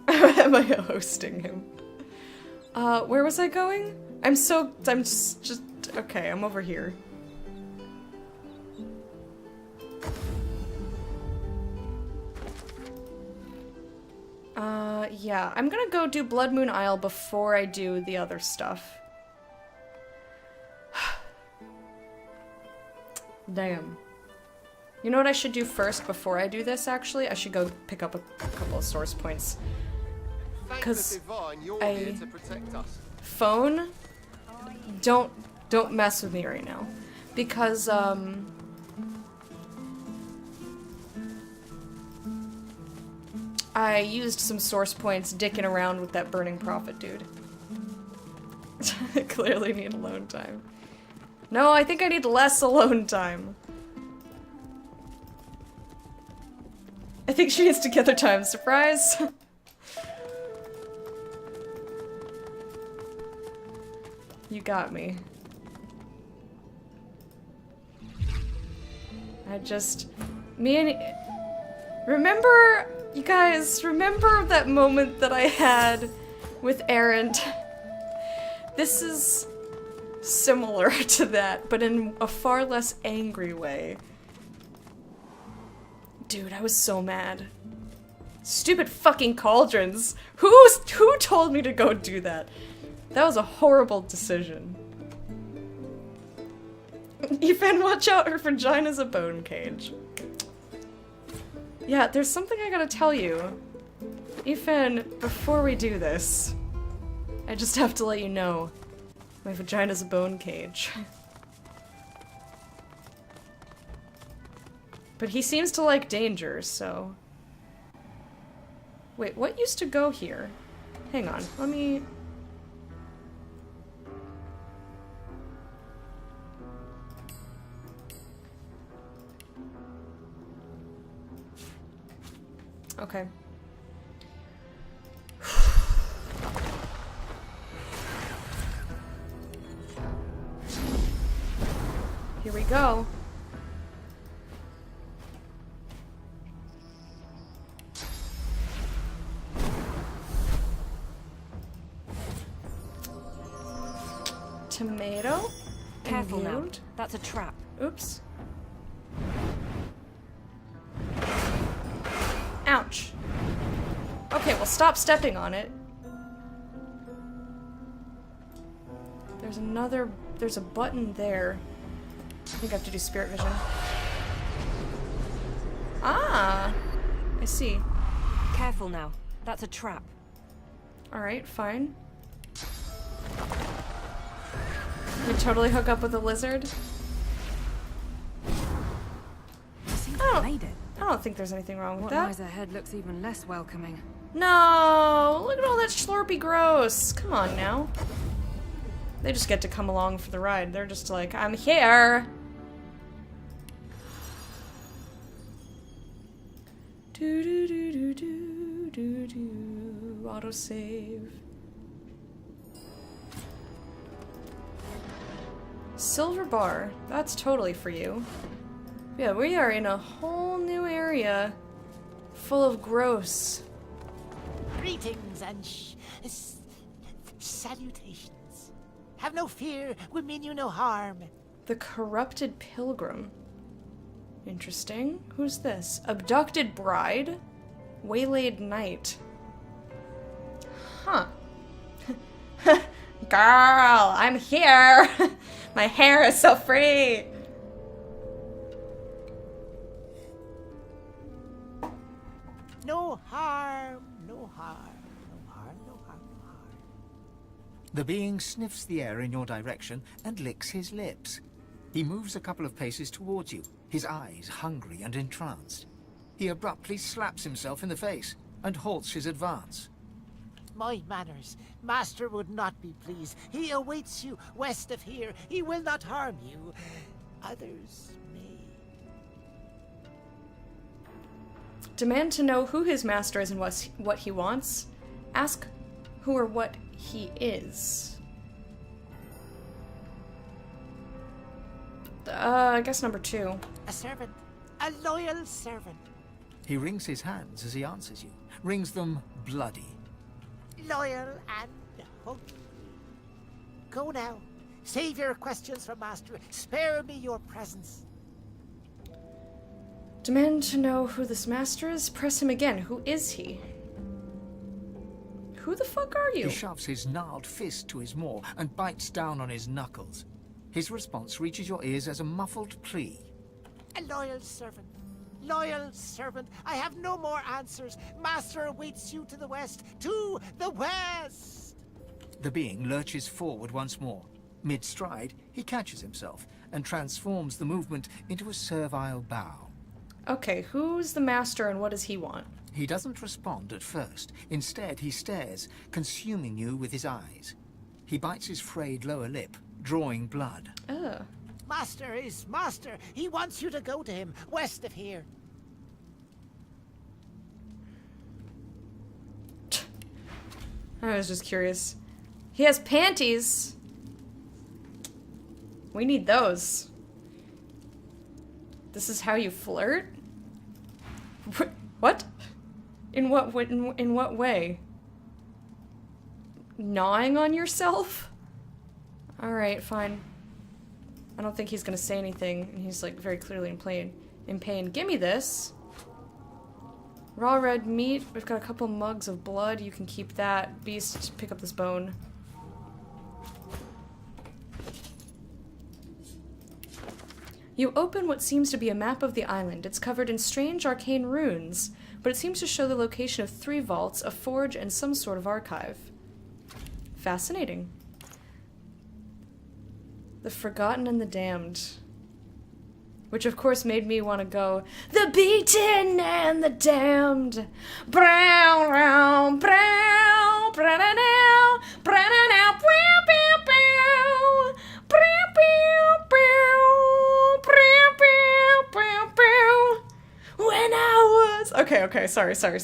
S1: Am I hosting him? Where was I going? I'm just, okay, I'm over here. Yeah, I'm gonna go do Blood Moon Isle before I do the other stuff. Damn. You know what I should do first before I do this, actually? I should go pick up a couple of source points. Because phone, don't mess with me right now. Because, I used some source points dicking around with that Burning Prophet dude. I clearly need alone time. No, I think I need less alone time. I think she needs together time. Surprise! You got me. Remember, you guys, remember that moment that I had with Erend? This is similar to that, but in a far less angry way. Dude, I was so mad. Stupid fucking cauldrons. Who told me to go do that? That was a horrible decision. Ethan, watch out, her vagina's a bone cage. Yeah, there's something I gotta tell you. Ethan, before we do this, I just have to let you know, my vagina's a bone cage. But he seems to like danger, so... Wait, what used to go here? Hang on, let me... Okay. Here we go. Tomato?
S2: Careful now.
S1: Imbued?
S2: That's a trap.
S1: Oops. Ouch. Okay, well stop stepping on it. There's a button there. I think I have to do spirit vision. Ah! I see.
S2: Careful now. That's a trap.
S1: Alright, fine. We totally hook up with a lizard.
S2: Made it.
S1: I don't think there's anything wrong with
S2: What
S1: that.
S2: lies ahead looks even less welcoming.
S1: No! Look at all that slurpy gross. Come on now. They just get to come along for the ride. They're just like, I'm here! Do do do do do do do. Autosave. Silver bar. That's totally for you. Yeah, we are in a whole new area full of gross.
S7: Greetings and salutations. Have no fear, we mean you no harm.
S1: The corrupted pilgrim. Interesting. Who's this? Abducted bride? Waylaid knight. Huh. Girl, I'm here! My hair is so free!
S7: No harm, no harm, no harm, no harm, no harm.
S4: The being sniffs the air in your direction and licks his lips. He moves a couple of paces towards you, his eyes hungry and entranced. He abruptly slaps himself in the face and halts his advance.
S7: My manners, Master would not be pleased. He awaits you west of here. He will not harm you. Others may.
S1: Demand to know who his master is and what he wants. Ask who or what he is. I guess number 2.
S7: A servant. A loyal servant.
S4: He wrings his hands as he answers you, wrings them bloody.
S7: Loyal and hungry. Go now. Save your questions for Master. Spare me your presence.
S1: Demand to know who this master is. Press him again. Who is he? Who the fuck are you?
S4: He shoves his gnarled fist to his maw and bites down on his knuckles. His response reaches your ears as a muffled plea.
S7: A loyal servant. Loyal servant. I have no more answers. Master awaits you to the west. To the west!
S4: The being lurches forward once more. Mid-stride, he catches himself and transforms the movement into a servile bow.
S1: Okay, who's the master and what does he want?
S4: He doesn't respond at first. Instead, he stares, consuming you with his eyes. He bites his frayed lower lip, drawing blood.
S1: Ugh.
S7: Master is master. He wants you to go to him, west of here.
S1: I was just curious. He has panties. We need those. This is how you flirt? What? In what way? Gnawing on yourself? Alright, fine. I don't think he's gonna say anything, and he's like very clearly in pain. Gimme this. Raw red meat. We've got a couple mugs of blood. You can keep that. Beast, pick up this bone. You open what seems to be a map of the island. It's covered in strange arcane runes, but it seems to show the location of 3 vaults, a forge, and some sort of archive. Fascinating. The Forgotten and the Damned. Which of course made me want to go, the beaten and the damned. Brown, brown, brown, brown, brown, brown, when I was... Okay, sorry. Sorry.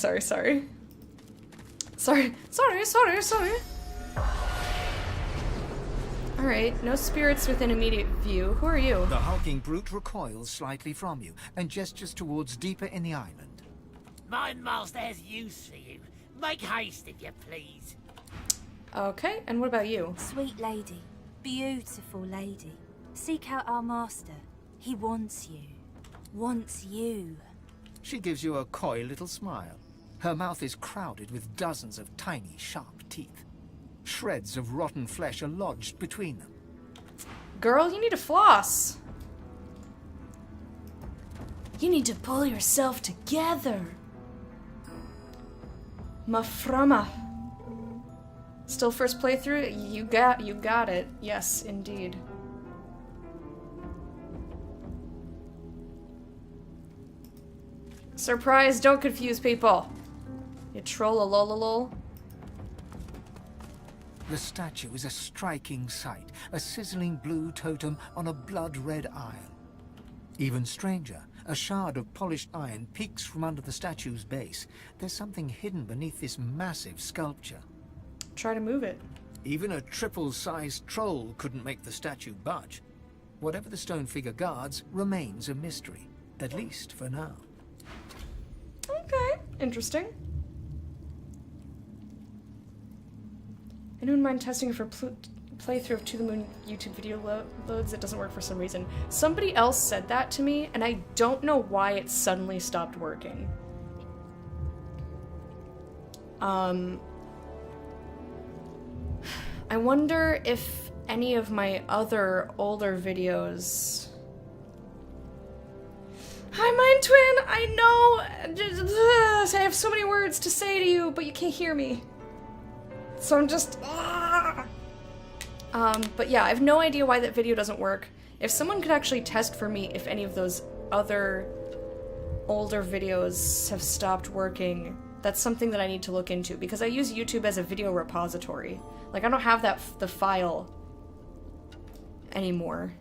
S1: Alright, no spirits within immediate view. Who are you?
S4: The hulking brute recoils slightly from you and gestures towards deeper in the island.
S7: My master has use for you. Make haste if you please.
S1: Okay, and what about you?
S10: Sweet lady, beautiful lady, seek out our master. He wants you. Wants you.
S4: She gives you a coy little smile. Her mouth is crowded with dozens of tiny, sharp teeth. Shreds of rotten flesh are lodged between them.
S1: Girl, you need to floss. You need to pull yourself together. Maframa. Still first playthrough? You got it. Yes, indeed. Surprise, don't confuse people. You troll-a-lol-a-lol.
S4: The statue is a striking sight, a sizzling blue totem on a blood-red iron. Even stranger, a shard of polished iron peeks from under the statue's base. There's something hidden beneath this massive sculpture.
S1: Try to move it.
S4: Even a triple-sized troll couldn't make the statue budge. Whatever the stone figure guards remains a mystery, at least for now.
S1: Okay, interesting. Anyone mind testing for playthrough of To the Moon YouTube video loads? It doesn't work for some reason. Somebody else said that to me, and I don't know why it suddenly stopped working. I wonder if any of my other older videos... Hi, Mind Twin! I know! I have so many words to say to you, but you can't hear me. So I'm just... but yeah, I have no idea why that video doesn't work. If someone could actually test for me if any of those other older videos have stopped working, that's something that I need to look into, because I use YouTube as a video repository. Like, I don't have the file anymore.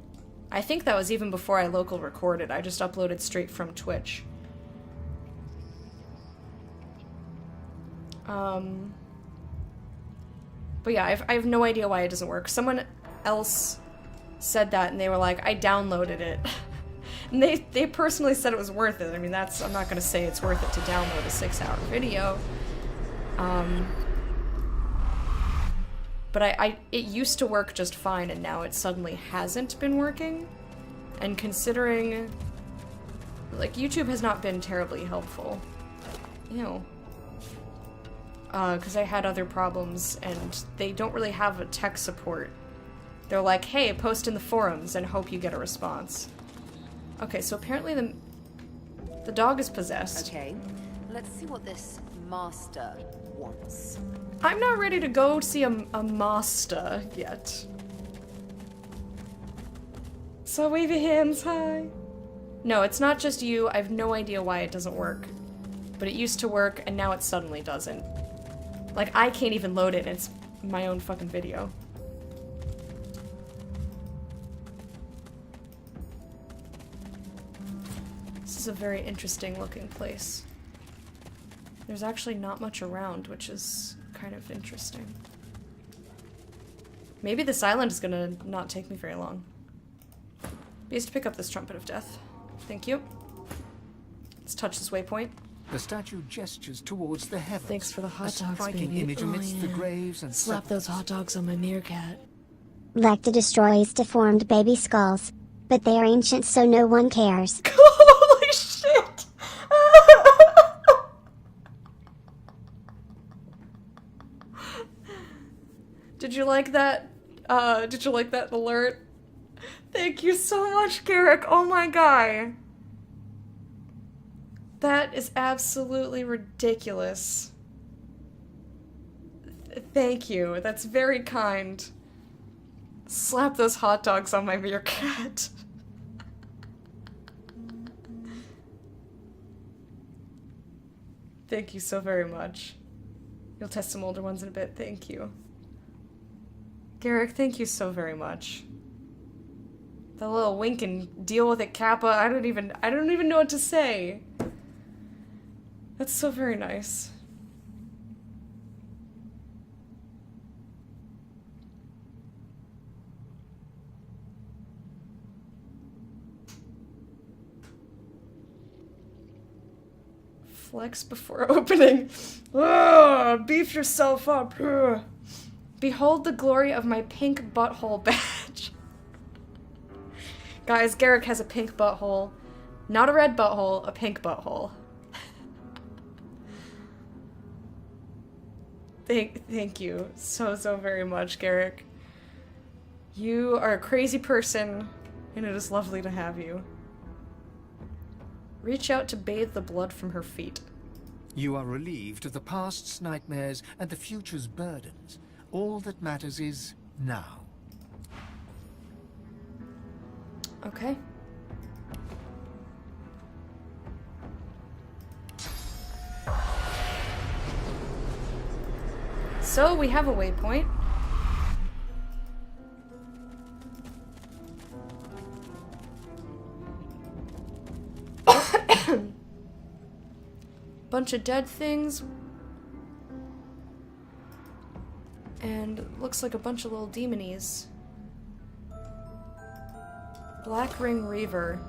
S1: I think that was even before I local recorded. I just uploaded straight from Twitch. But yeah, I have no idea why it doesn't work. Someone else said that, and they were like, I downloaded it. And they personally said it was worth it. I mean, I'm not gonna say it's worth it to download a 6-hour video. But it used to work just fine, and now it suddenly hasn't been working. And considering, like, YouTube has not been terribly helpful. Ew. Because I had other problems, and they don't really have a tech support. They're like, hey, post in the forums and hope you get a response. Okay, so apparently the dog is possessed.
S6: Okay, let's see what this master wants.
S1: I'm not ready to go see a master yet. So wave your hands high. No, it's not just you. I have no idea why it doesn't work. But it used to work, and now it suddenly doesn't. Like, I can't even load it, and it's my own fucking video. This is a very interesting looking place. There's actually not much around, which is kind of interesting. Maybe this island is gonna not take me very long. Beast, pick up this trumpet of death. Thank you. Let's touch this waypoint.
S4: The statue gestures towards the heavens.
S1: Thanks for the hot
S4: a
S1: dogs,
S4: striking
S1: baby.
S4: image amidst the graves and
S1: Slap those hot dogs on my meerkat.
S11: Lecter destroys deformed baby skulls, but they are ancient so no one cares.
S1: Holy shit! Did you like that? Did you like that alert? Thank you so much, Garrick. Oh my god. That is absolutely ridiculous. Thank you. That's very kind. Slap those hot dogs on my meerkat. Thank you so very much. You'll test some older ones in a bit. Thank you. Garrick, thank you so very much. The little wink and deal with it, Kappa. I don't even know what to say. That's so very nice. Flex before opening. Ugh, beef yourself up. Ugh. Behold the glory of my pink butthole badge. Guys, Garrick has a pink butthole. Not a red butthole, a pink butthole. Thank you so very much, Garrick. You are a crazy person, and it is lovely to have you. Reach out to bathe the blood from her feet.
S4: You are relieved of the past's nightmares and the future's burdens. All that matters is now.
S1: Okay. So we have a waypoint. Bunch of dead things. And looks like a bunch of little demonies. Black Ring Reaver.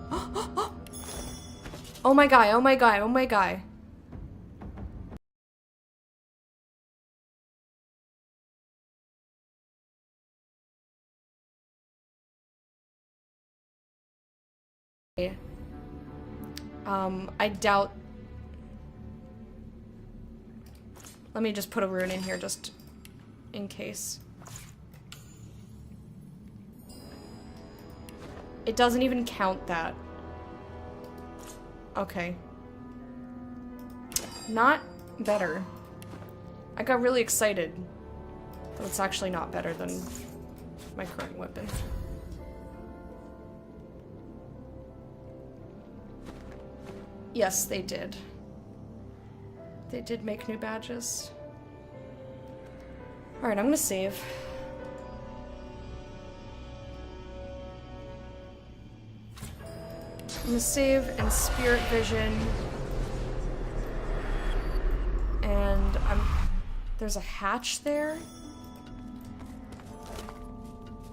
S1: Oh my guy, oh my guy, oh my guy. I doubt... Let me just put a rune in here just in case. It doesn't even count that. Okay. Not better. I got really excited. Though it's actually not better than my current weapon. Yes, they did. They did make new badges. Alright, I'm gonna save. I'm gonna save and Spirit Vision. And there's a hatch there.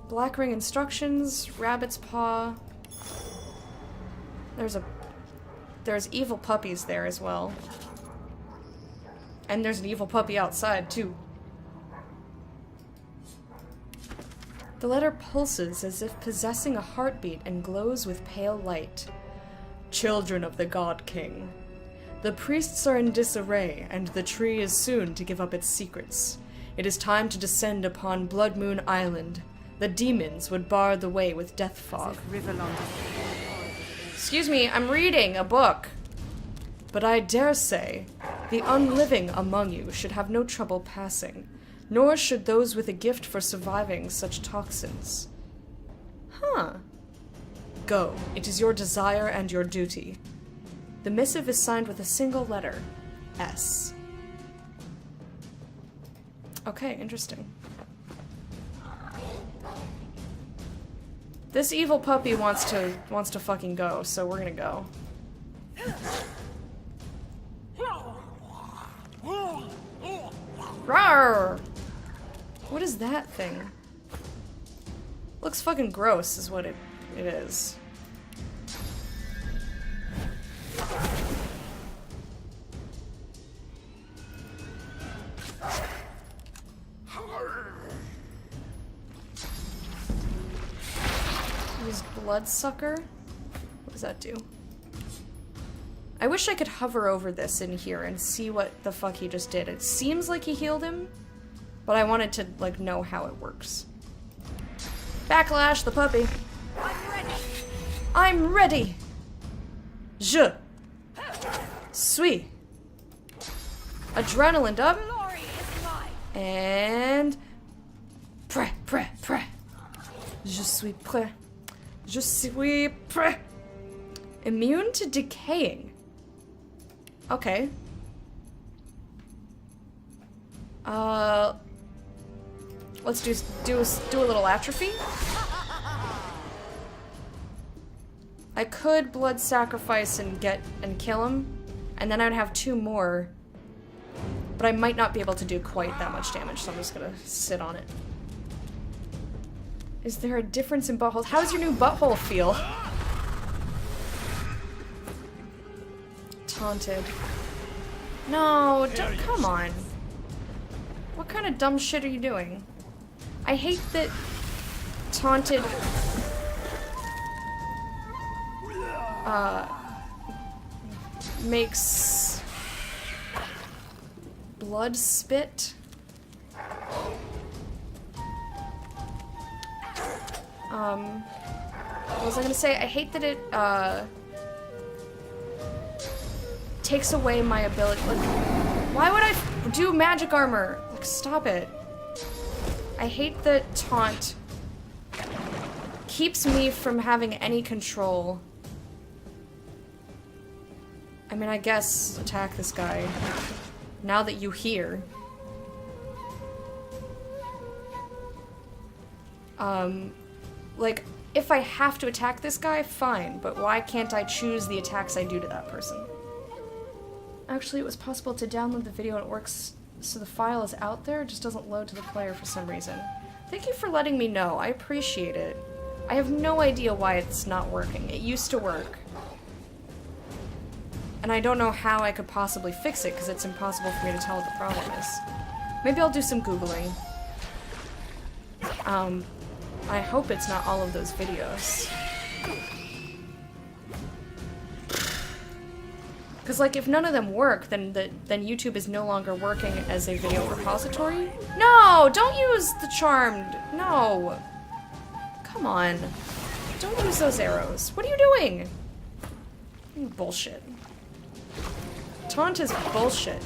S1: Black Ring Instructions, Rabbit's Paw. There's evil puppies there as well. And there's an evil puppy outside too. The letter pulses as if possessing a heartbeat and glows with pale light. Children of the God King. The priests are in disarray, and the tree is soon to give up its secrets. It is time to descend upon Blood Moon Island. The demons would bar the way with death fog. Excuse me, I'm reading a book. But I dare say, the unliving among you should have no trouble passing, nor should those with a gift for surviving such toxins. Huh. Go, it is your desire and your duty. The missive is signed with a single letter, S. Okay, interesting. This evil puppy wants to fucking go, so we're gonna go. Rawr! What is that thing? Looks fucking gross is what it is. Use Bloodsucker. What does that do? I wish I could hover over this in here and see what the fuck he just did. It seems like he healed him, but I wanted to, like, know how it works. Backlash the puppy.
S3: I'm ready.
S1: I'm ready. Je suis. Adrenaline up.
S3: Glory is mine.
S1: And prêt, prêt, prêt. Je suis prêt. Je suis prêt. Immune to decaying. Okay. Let's do a little atrophy. I could blood sacrifice and kill him, and then I'd have 2 more. But I might not be able to do quite that much damage, so I'm just gonna sit on it. Is there a difference in buttholes? How does your new butthole feel? Taunted. No, come on. What kind of dumb shit are you doing? I hate that Taunted makes blood spit. What was I gonna say? I hate that it takes away my ability. Like, why would I do magic armor? Like, stop it. I hate that taunt keeps me from having any control. I mean, I guess attack this guy. Now that you hear. Like, if I have to attack this guy, fine, but why can't I choose the attacks I do to that person? Actually, it was possible to download the video and it works so the file is out there, it just doesn't load to the player for some reason. Thank you for letting me know, I appreciate it. I have no idea why it's not working. It used to work. And I don't know how I could possibly fix it, because it's impossible for me to tell what the problem is. Maybe I'll do some Googling. I hope it's not all of those videos. Because, like, if none of them work, then YouTube is no longer working as a video repository. No! Don't use the charmed! No! Come on. Don't use those arrows. What are you doing? Bullshit. Taunt is bullshit.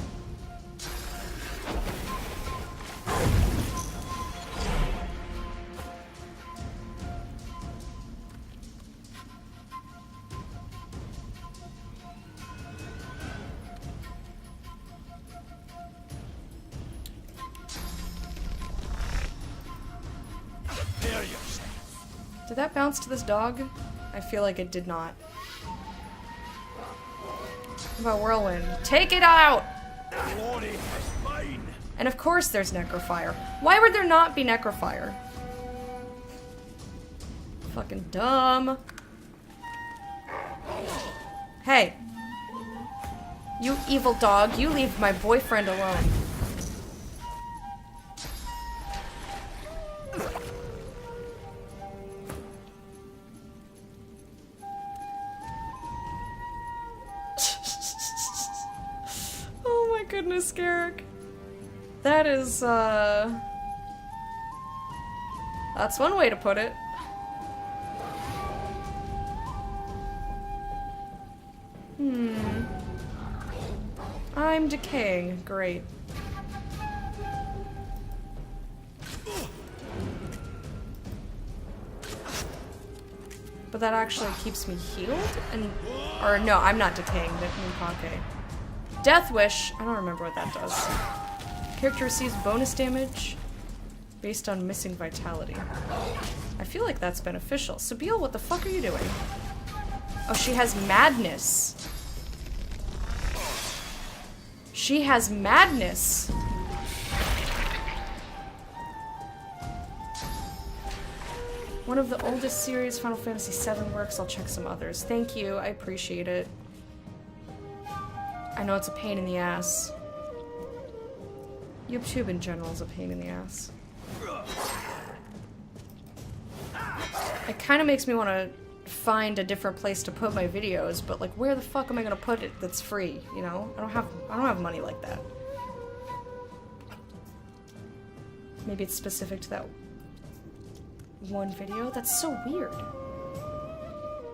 S1: Did that bounce to this dog? I feel like it did not. What about Whirlwind? Take it out! And of course there's Necrofire. Why would there not be Necrofire? Fucking dumb. Hey. You evil dog, you leave my boyfriend alone. Oh my goodness, Garrick. That is, that's one way to put it. I'm decaying. Great. But that actually keeps me healed? Or no, I'm not decaying. Death Wish. I don't remember what that does. Character receives bonus damage based on missing vitality. I feel like that's beneficial. Sabine, what the fuck are you doing? Oh, she has madness. She has madness. One of the oldest series, Final Fantasy VII works. I'll check some others. Thank you. I appreciate it. I know it's a pain in the ass. YouTube in general is a pain in the ass. It kind of makes me want to find a different place to put my videos, but like, where the fuck am I gonna put it that's free, you know? I don't have money like that. Maybe it's specific to that one video? That's so weird.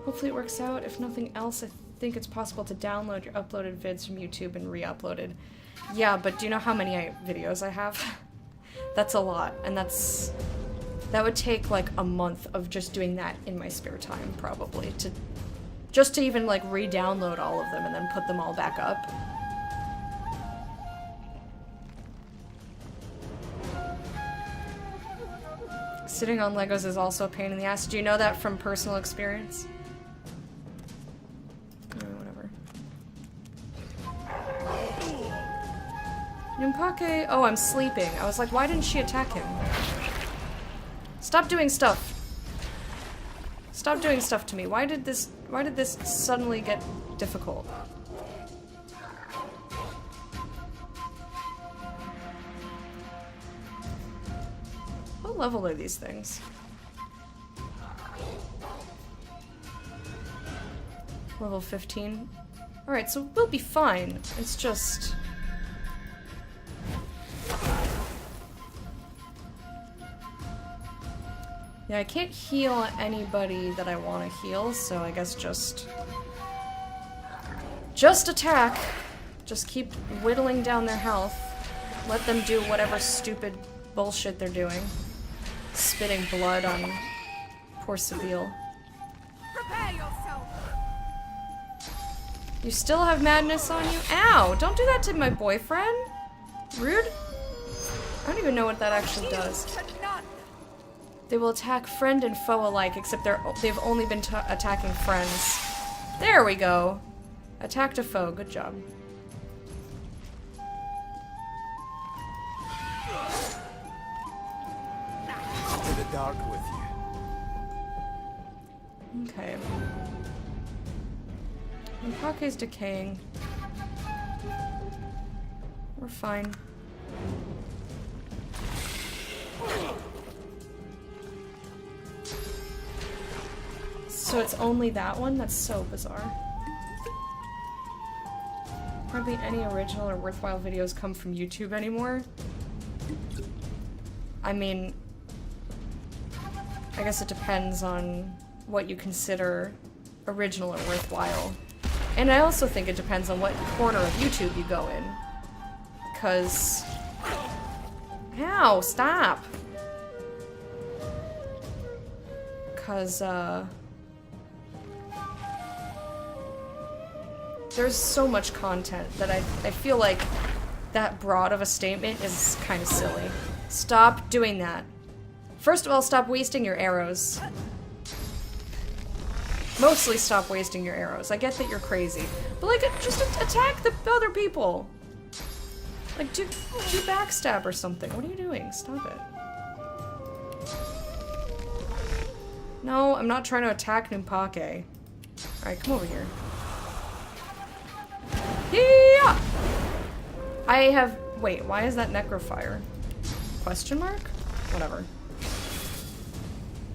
S1: Hopefully it works out. If nothing else, I think it's possible to download your uploaded vids from YouTube and re-uploaded. Yeah, but do you know how many videos I have? That's a lot, and that would take like a month of just doing that in my spare time, probably, just to even like re-download all of them and then put them all back up. Sitting on Legos is also a pain in the ass. Do you know that from personal experience? Whatever. Numpake. Oh, I'm sleeping. I was like, why didn't she attack him? Stop doing stuff. Stop doing stuff to me. Why did this suddenly get difficult? What level are these things? Level 15. Alright, so we'll be fine. It's just... yeah, I can't heal anybody that I want to heal, so I guess just attack. Just keep whittling down their health. Let them do whatever stupid bullshit they're doing. Spitting blood on poor Seville.
S3: Prepare yourself.
S1: You still have madness on you? Ow! Don't do that to my boyfriend. Rude. I don't even know what that actually does. They will attack friend and foe alike, except they've only been attacking friends. There we go. Attacked a foe. Good job.
S8: To the dark with you.
S1: Okay. Numpake's decaying. We're fine. So it's only that one? That's so bizarre. Hardly any original or worthwhile videos come from YouTube anymore. I mean, I guess it depends on what you consider original or worthwhile. And I also think it depends on what corner of YouTube you go in. Because... ow, stop! Because, there's so much content that I feel like that broad of a statement is kind of silly. Stop doing that. First of all, stop wasting your arrows. Mostly stop wasting your arrows. I get that you're crazy. But like, just attack the other people. Like, do backstab or something. What are you doing? Stop it. No, I'm not trying to attack Numpake. Alright, come over here. Yeah! I have... wait, why is that necrofire? Question mark? Whatever.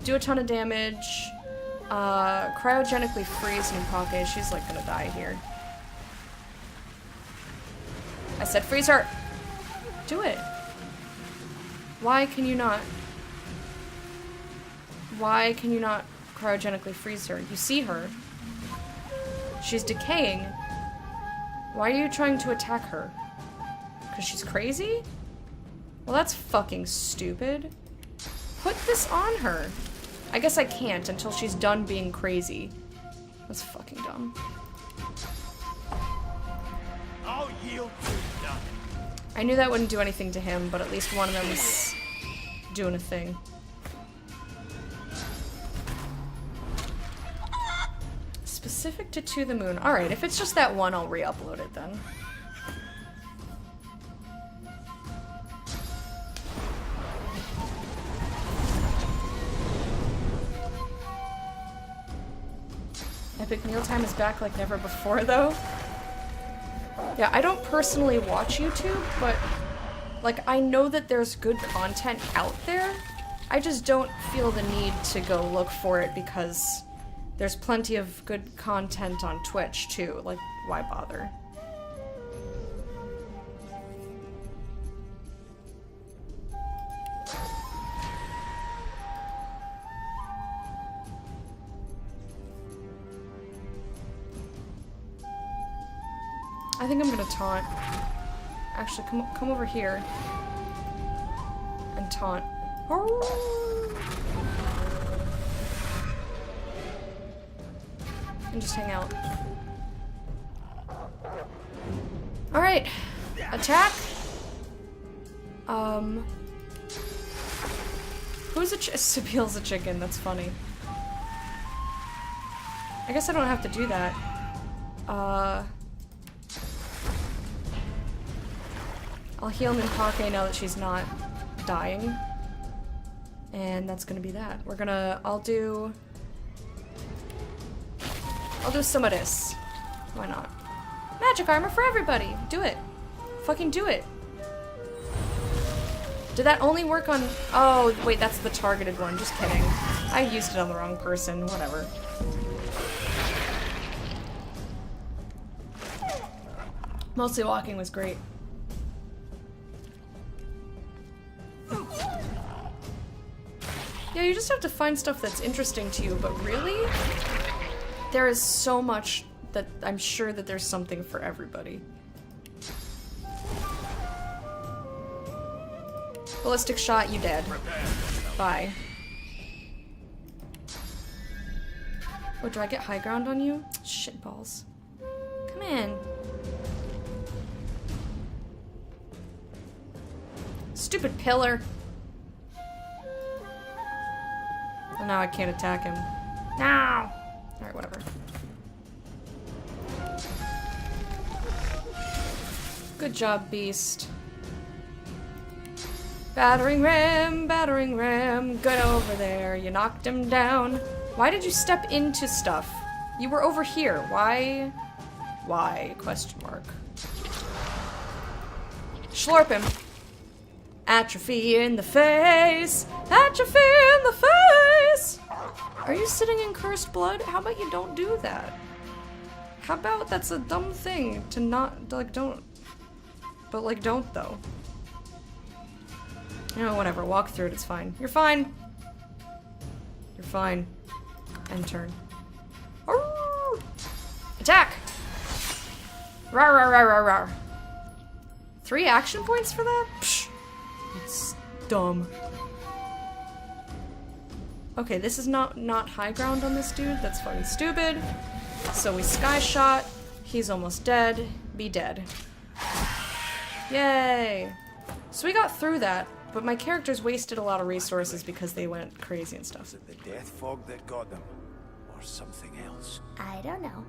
S1: Do a ton of damage. Cryogenically freeze Numpake. She's like gonna die here. I said freeze her! Do it! Why can you not? Why can you not cryogenically freeze her? You see her. She's decaying. Why are you trying to attack her? Because she's crazy? Well, that's fucking stupid. Put this on her. I guess I can't until she's done being crazy. That's fucking dumb.
S7: I'll yield to nothing.
S1: I knew that wouldn't do anything to him, but at least one of them was doing a thing. Specific to the Moon. Alright, if it's just that one, I'll re-upload it then. Epic Mealtime is back like never before, though. Yeah, I don't personally watch YouTube, but, like, I know that there's good content out there. I just don't feel the need to go look for it because there's plenty of good content on Twitch too. Like, why bother? I think I'm gonna taunt. Actually, come over here and taunt. And just hang out. All right, attack. Who's Sabiel's a chicken? That's funny. I guess I don't have to do that. I'll heal Minpake now that she's not dying. And that's gonna be that. I'll do some of this. Why not? Magic armor for everybody! Do it! Fucking do it! Did that only work on... Oh, wait, that's the targeted one. Just kidding. I used it on the wrong person. Whatever. Mostly walking was great. Yeah, you just have to find stuff that's interesting to you, but really? There is so much that I'm sure that there's something for everybody. Ballistic shot, you dead. Bye. Oh, do I get high ground on you? Shitballs. Come in. Stupid pillar. Well, now I can't attack him. No! Alright, whatever. Good job, beast. Battering ram, good over there. You knocked him down. Why did you step into stuff? You were over here. Why? Why? Question mark. Schlorp him. Atrophy in the face! Atrophy in the face! Are you sitting in cursed blood? How about you don't do that? How about that's a dumb thing to not, like, don't. But, like, don't, though. You know, whatever. Walk through it. It's fine. You're fine. You're fine. End turn. Arrgh! Attack! Rawr, rawr, rawr, rawr, rawr. 3 action points for that? Psh. It's dumb. Okay, this is not high ground on this dude. That's fucking stupid. So we sky shot. He's almost dead. Be dead. Yay! So we got through that, but my characters wasted a lot of resources because they went crazy and stuff.
S8: Was it the death fog that got them? Or something else?
S11: I don't know.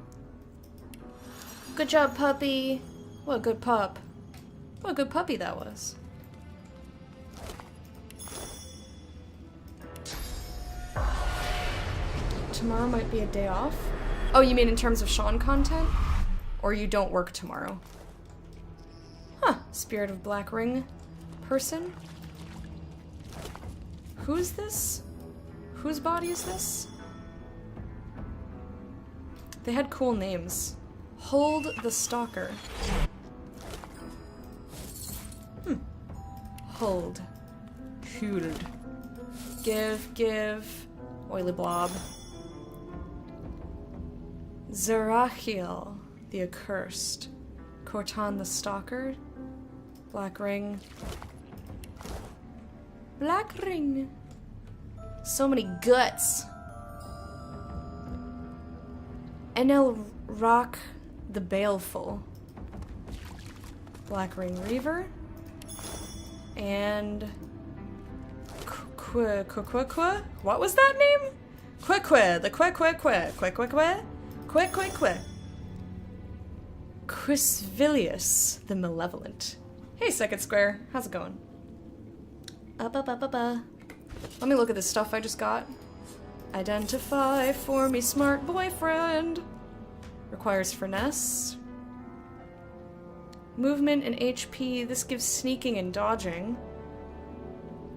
S1: Good job, puppy. What a good pup. What a good puppy that was. Tomorrow might be a day off? Oh, you mean in terms of Sean content? Or you don't work tomorrow? Huh. Spirit of Black Ring person? Who's this? Whose body is this? They had cool names. Hold the Stalker. Hold. Hold. Give. Oily blob. Zerachiel, the Accursed. Cortan the Stalker. Black Ring. Black Ring. So many guts. Enel Rock the Baleful. Black Ring Reaver. And what was that name? The Quisvilius the Malevolent. Hey, Second Square. How's it going? Let me look at this stuff I just got. Identify for me, smart boyfriend. Requires finesse. Movement and HP. This gives sneaking and dodging.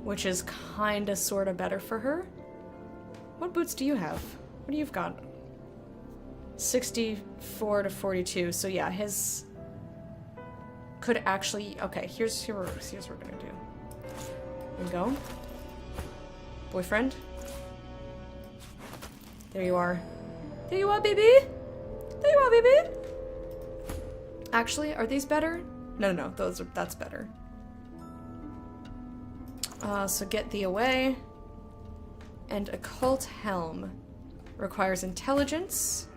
S1: which is kinda sorta better for her. What boots do you have? What do you've got? 64 to 42, so yeah, his could actually, okay, here's what we're gonna do. There you go. Boyfriend. There you are. There you are, baby! There you are, baby! Actually, are these better? No, that's better. So get thee away. And occult helm. Requires intelligence.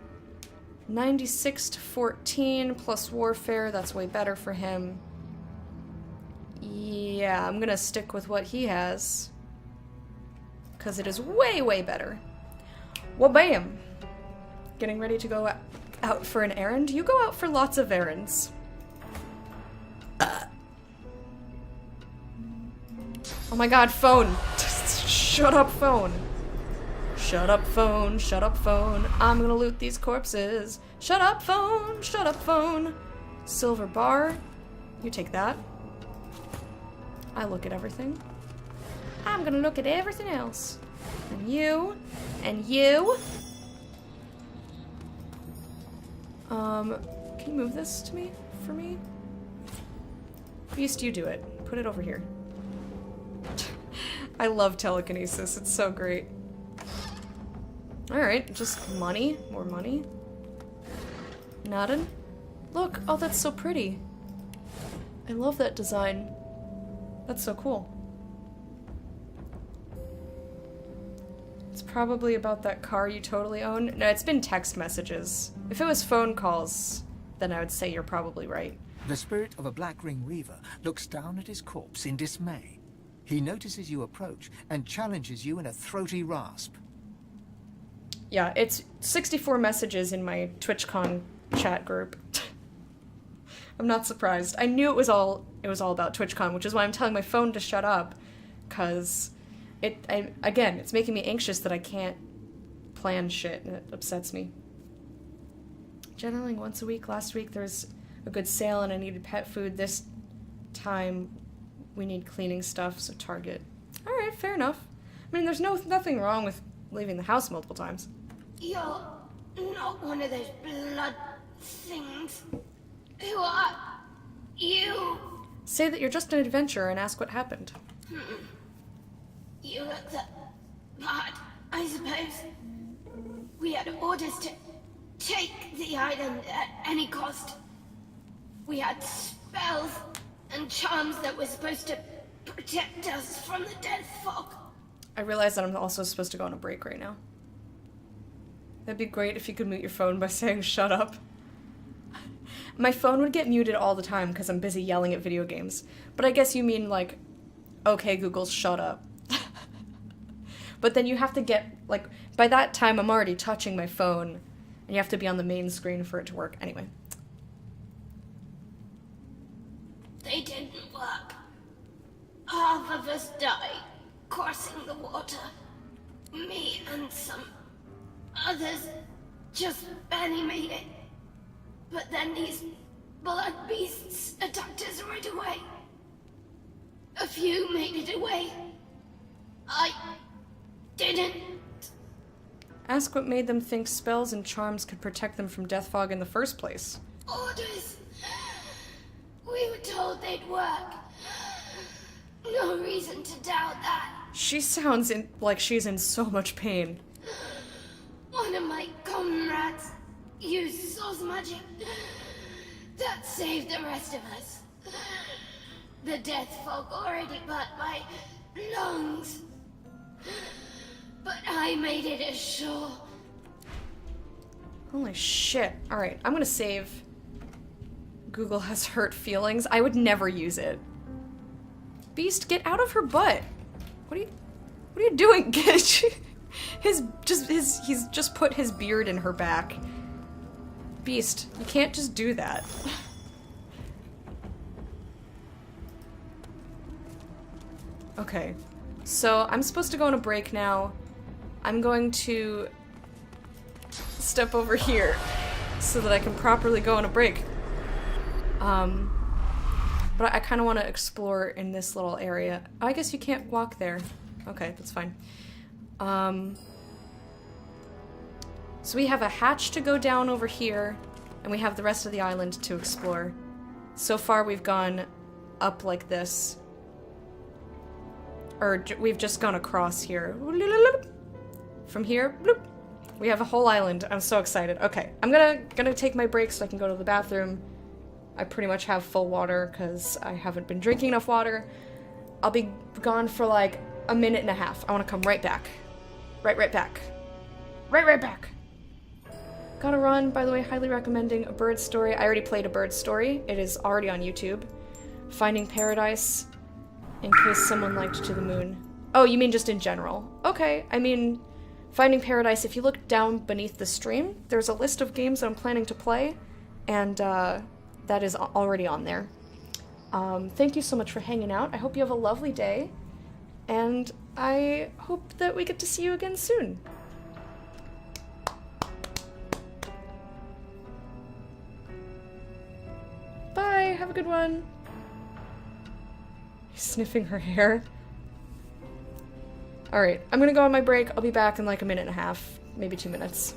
S1: 96 to 14 plus warfare, that's way better for him. Yeah, I'm gonna stick with what he has. Because it is way, way better. Well, bam! Getting ready to go out for an errand? You go out for lots of errands. Oh my god, phone! Shut up, phone! Shut up, phone, shut up, phone. I'm gonna loot these corpses. Shut up, phone, shut up, phone. Silver bar. You take that. I look at everything. I'm gonna look at everything else. And you. And you. Can you move this to me? For me? Beast, you do it. Put it over here. I love telekinesis. It's so great. Alright, just money. More money. Nothing. Look, oh, that's so pretty. I love that design. That's so cool. It's probably about that car you totally own. No, it's been text messages. If it was phone calls, then I would say you're probably right.
S4: The spirit of a Black Ring Reaver looks down at his corpse in dismay. He notices you approach and challenges you in a throaty rasp.
S1: Yeah, it's 64 messages in my TwitchCon chat group. I'm not surprised. I knew it was all about TwitchCon, which is why I'm telling my phone to shut up, cause again, it's making me anxious that I can't plan shit, and it upsets me. Journaling once a week. Last week there's a good sale and I needed pet food. This time we need cleaning stuff, so Target. Alright, fair enough. I mean, there's nothing wrong with leaving the house multiple times.
S3: You're not one of those blood things. Who are you?
S1: Say that you're just an adventurer and ask what happened.
S3: You look the part, I suppose. We had orders to take the island at any cost. We had spells and charms that were supposed to protect us from the death fog.
S1: I realize that I'm also supposed to go on a break right now. That'd be great if you could mute your phone by saying shut up. My phone would get muted all the time because I'm busy yelling at video games. But I guess you mean like, okay Google, shut up. But then you have to get, like, by that time I'm already touching my phone and you have to be on the main screen for it to work. Anyway.
S3: They didn't work. Half of us died crossing the water. Me and some others just barely made it. But then these blood beasts attacked us right away. A few made it away. I didn't.
S1: Ask what made them think spells and charms could protect them from death fog in the first place.
S3: Orders. We were told they'd work. No reason to doubt that.
S1: She sounds like she's in so much pain.
S3: One of my comrades used source magic. That saved the rest of us. The death fog already burnt my lungs. But I made it ashore.
S1: Holy shit. Alright, I'm gonna save. Google has hurt feelings. I would never use it. Beast, get out of her butt. What are you doing? He's just put his beard in her back. Beast, you can't just do that. Okay. So, I'm supposed to go on a break now. I'm going to step over here so that I can properly go on a break. But I kind of want to explore in this little area. I guess you can't walk there. Okay, that's fine. So we have a hatch to go down over here, and we have the rest of the island to explore. So far we've gone up like this. Or we've just gone across here. From here, bloop. We have a whole island. I'm so excited. Okay, I'm gonna take my break so I can go to the bathroom. I pretty much have full water because I haven't been drinking enough water. I'll be gone for like a minute and a half. I want to come right back. Right back. Right back. Gotta run, by the way, highly recommending A Bird Story. I already played A Bird Story. It is already on YouTube. Finding Paradise, in case someone liked To the Moon. Oh, you mean just in general? Okay, I mean, Finding Paradise, if you look down beneath the stream, there's a list of games that I'm planning to play, and that is already on there. Thank you so much for hanging out. I hope you have a lovely day, and I hope that we get to see you again soon. Bye, have a good one. He's sniffing her hair. Alright, I'm gonna go on my break. I'll be back in like a minute and a half, maybe 2 minutes.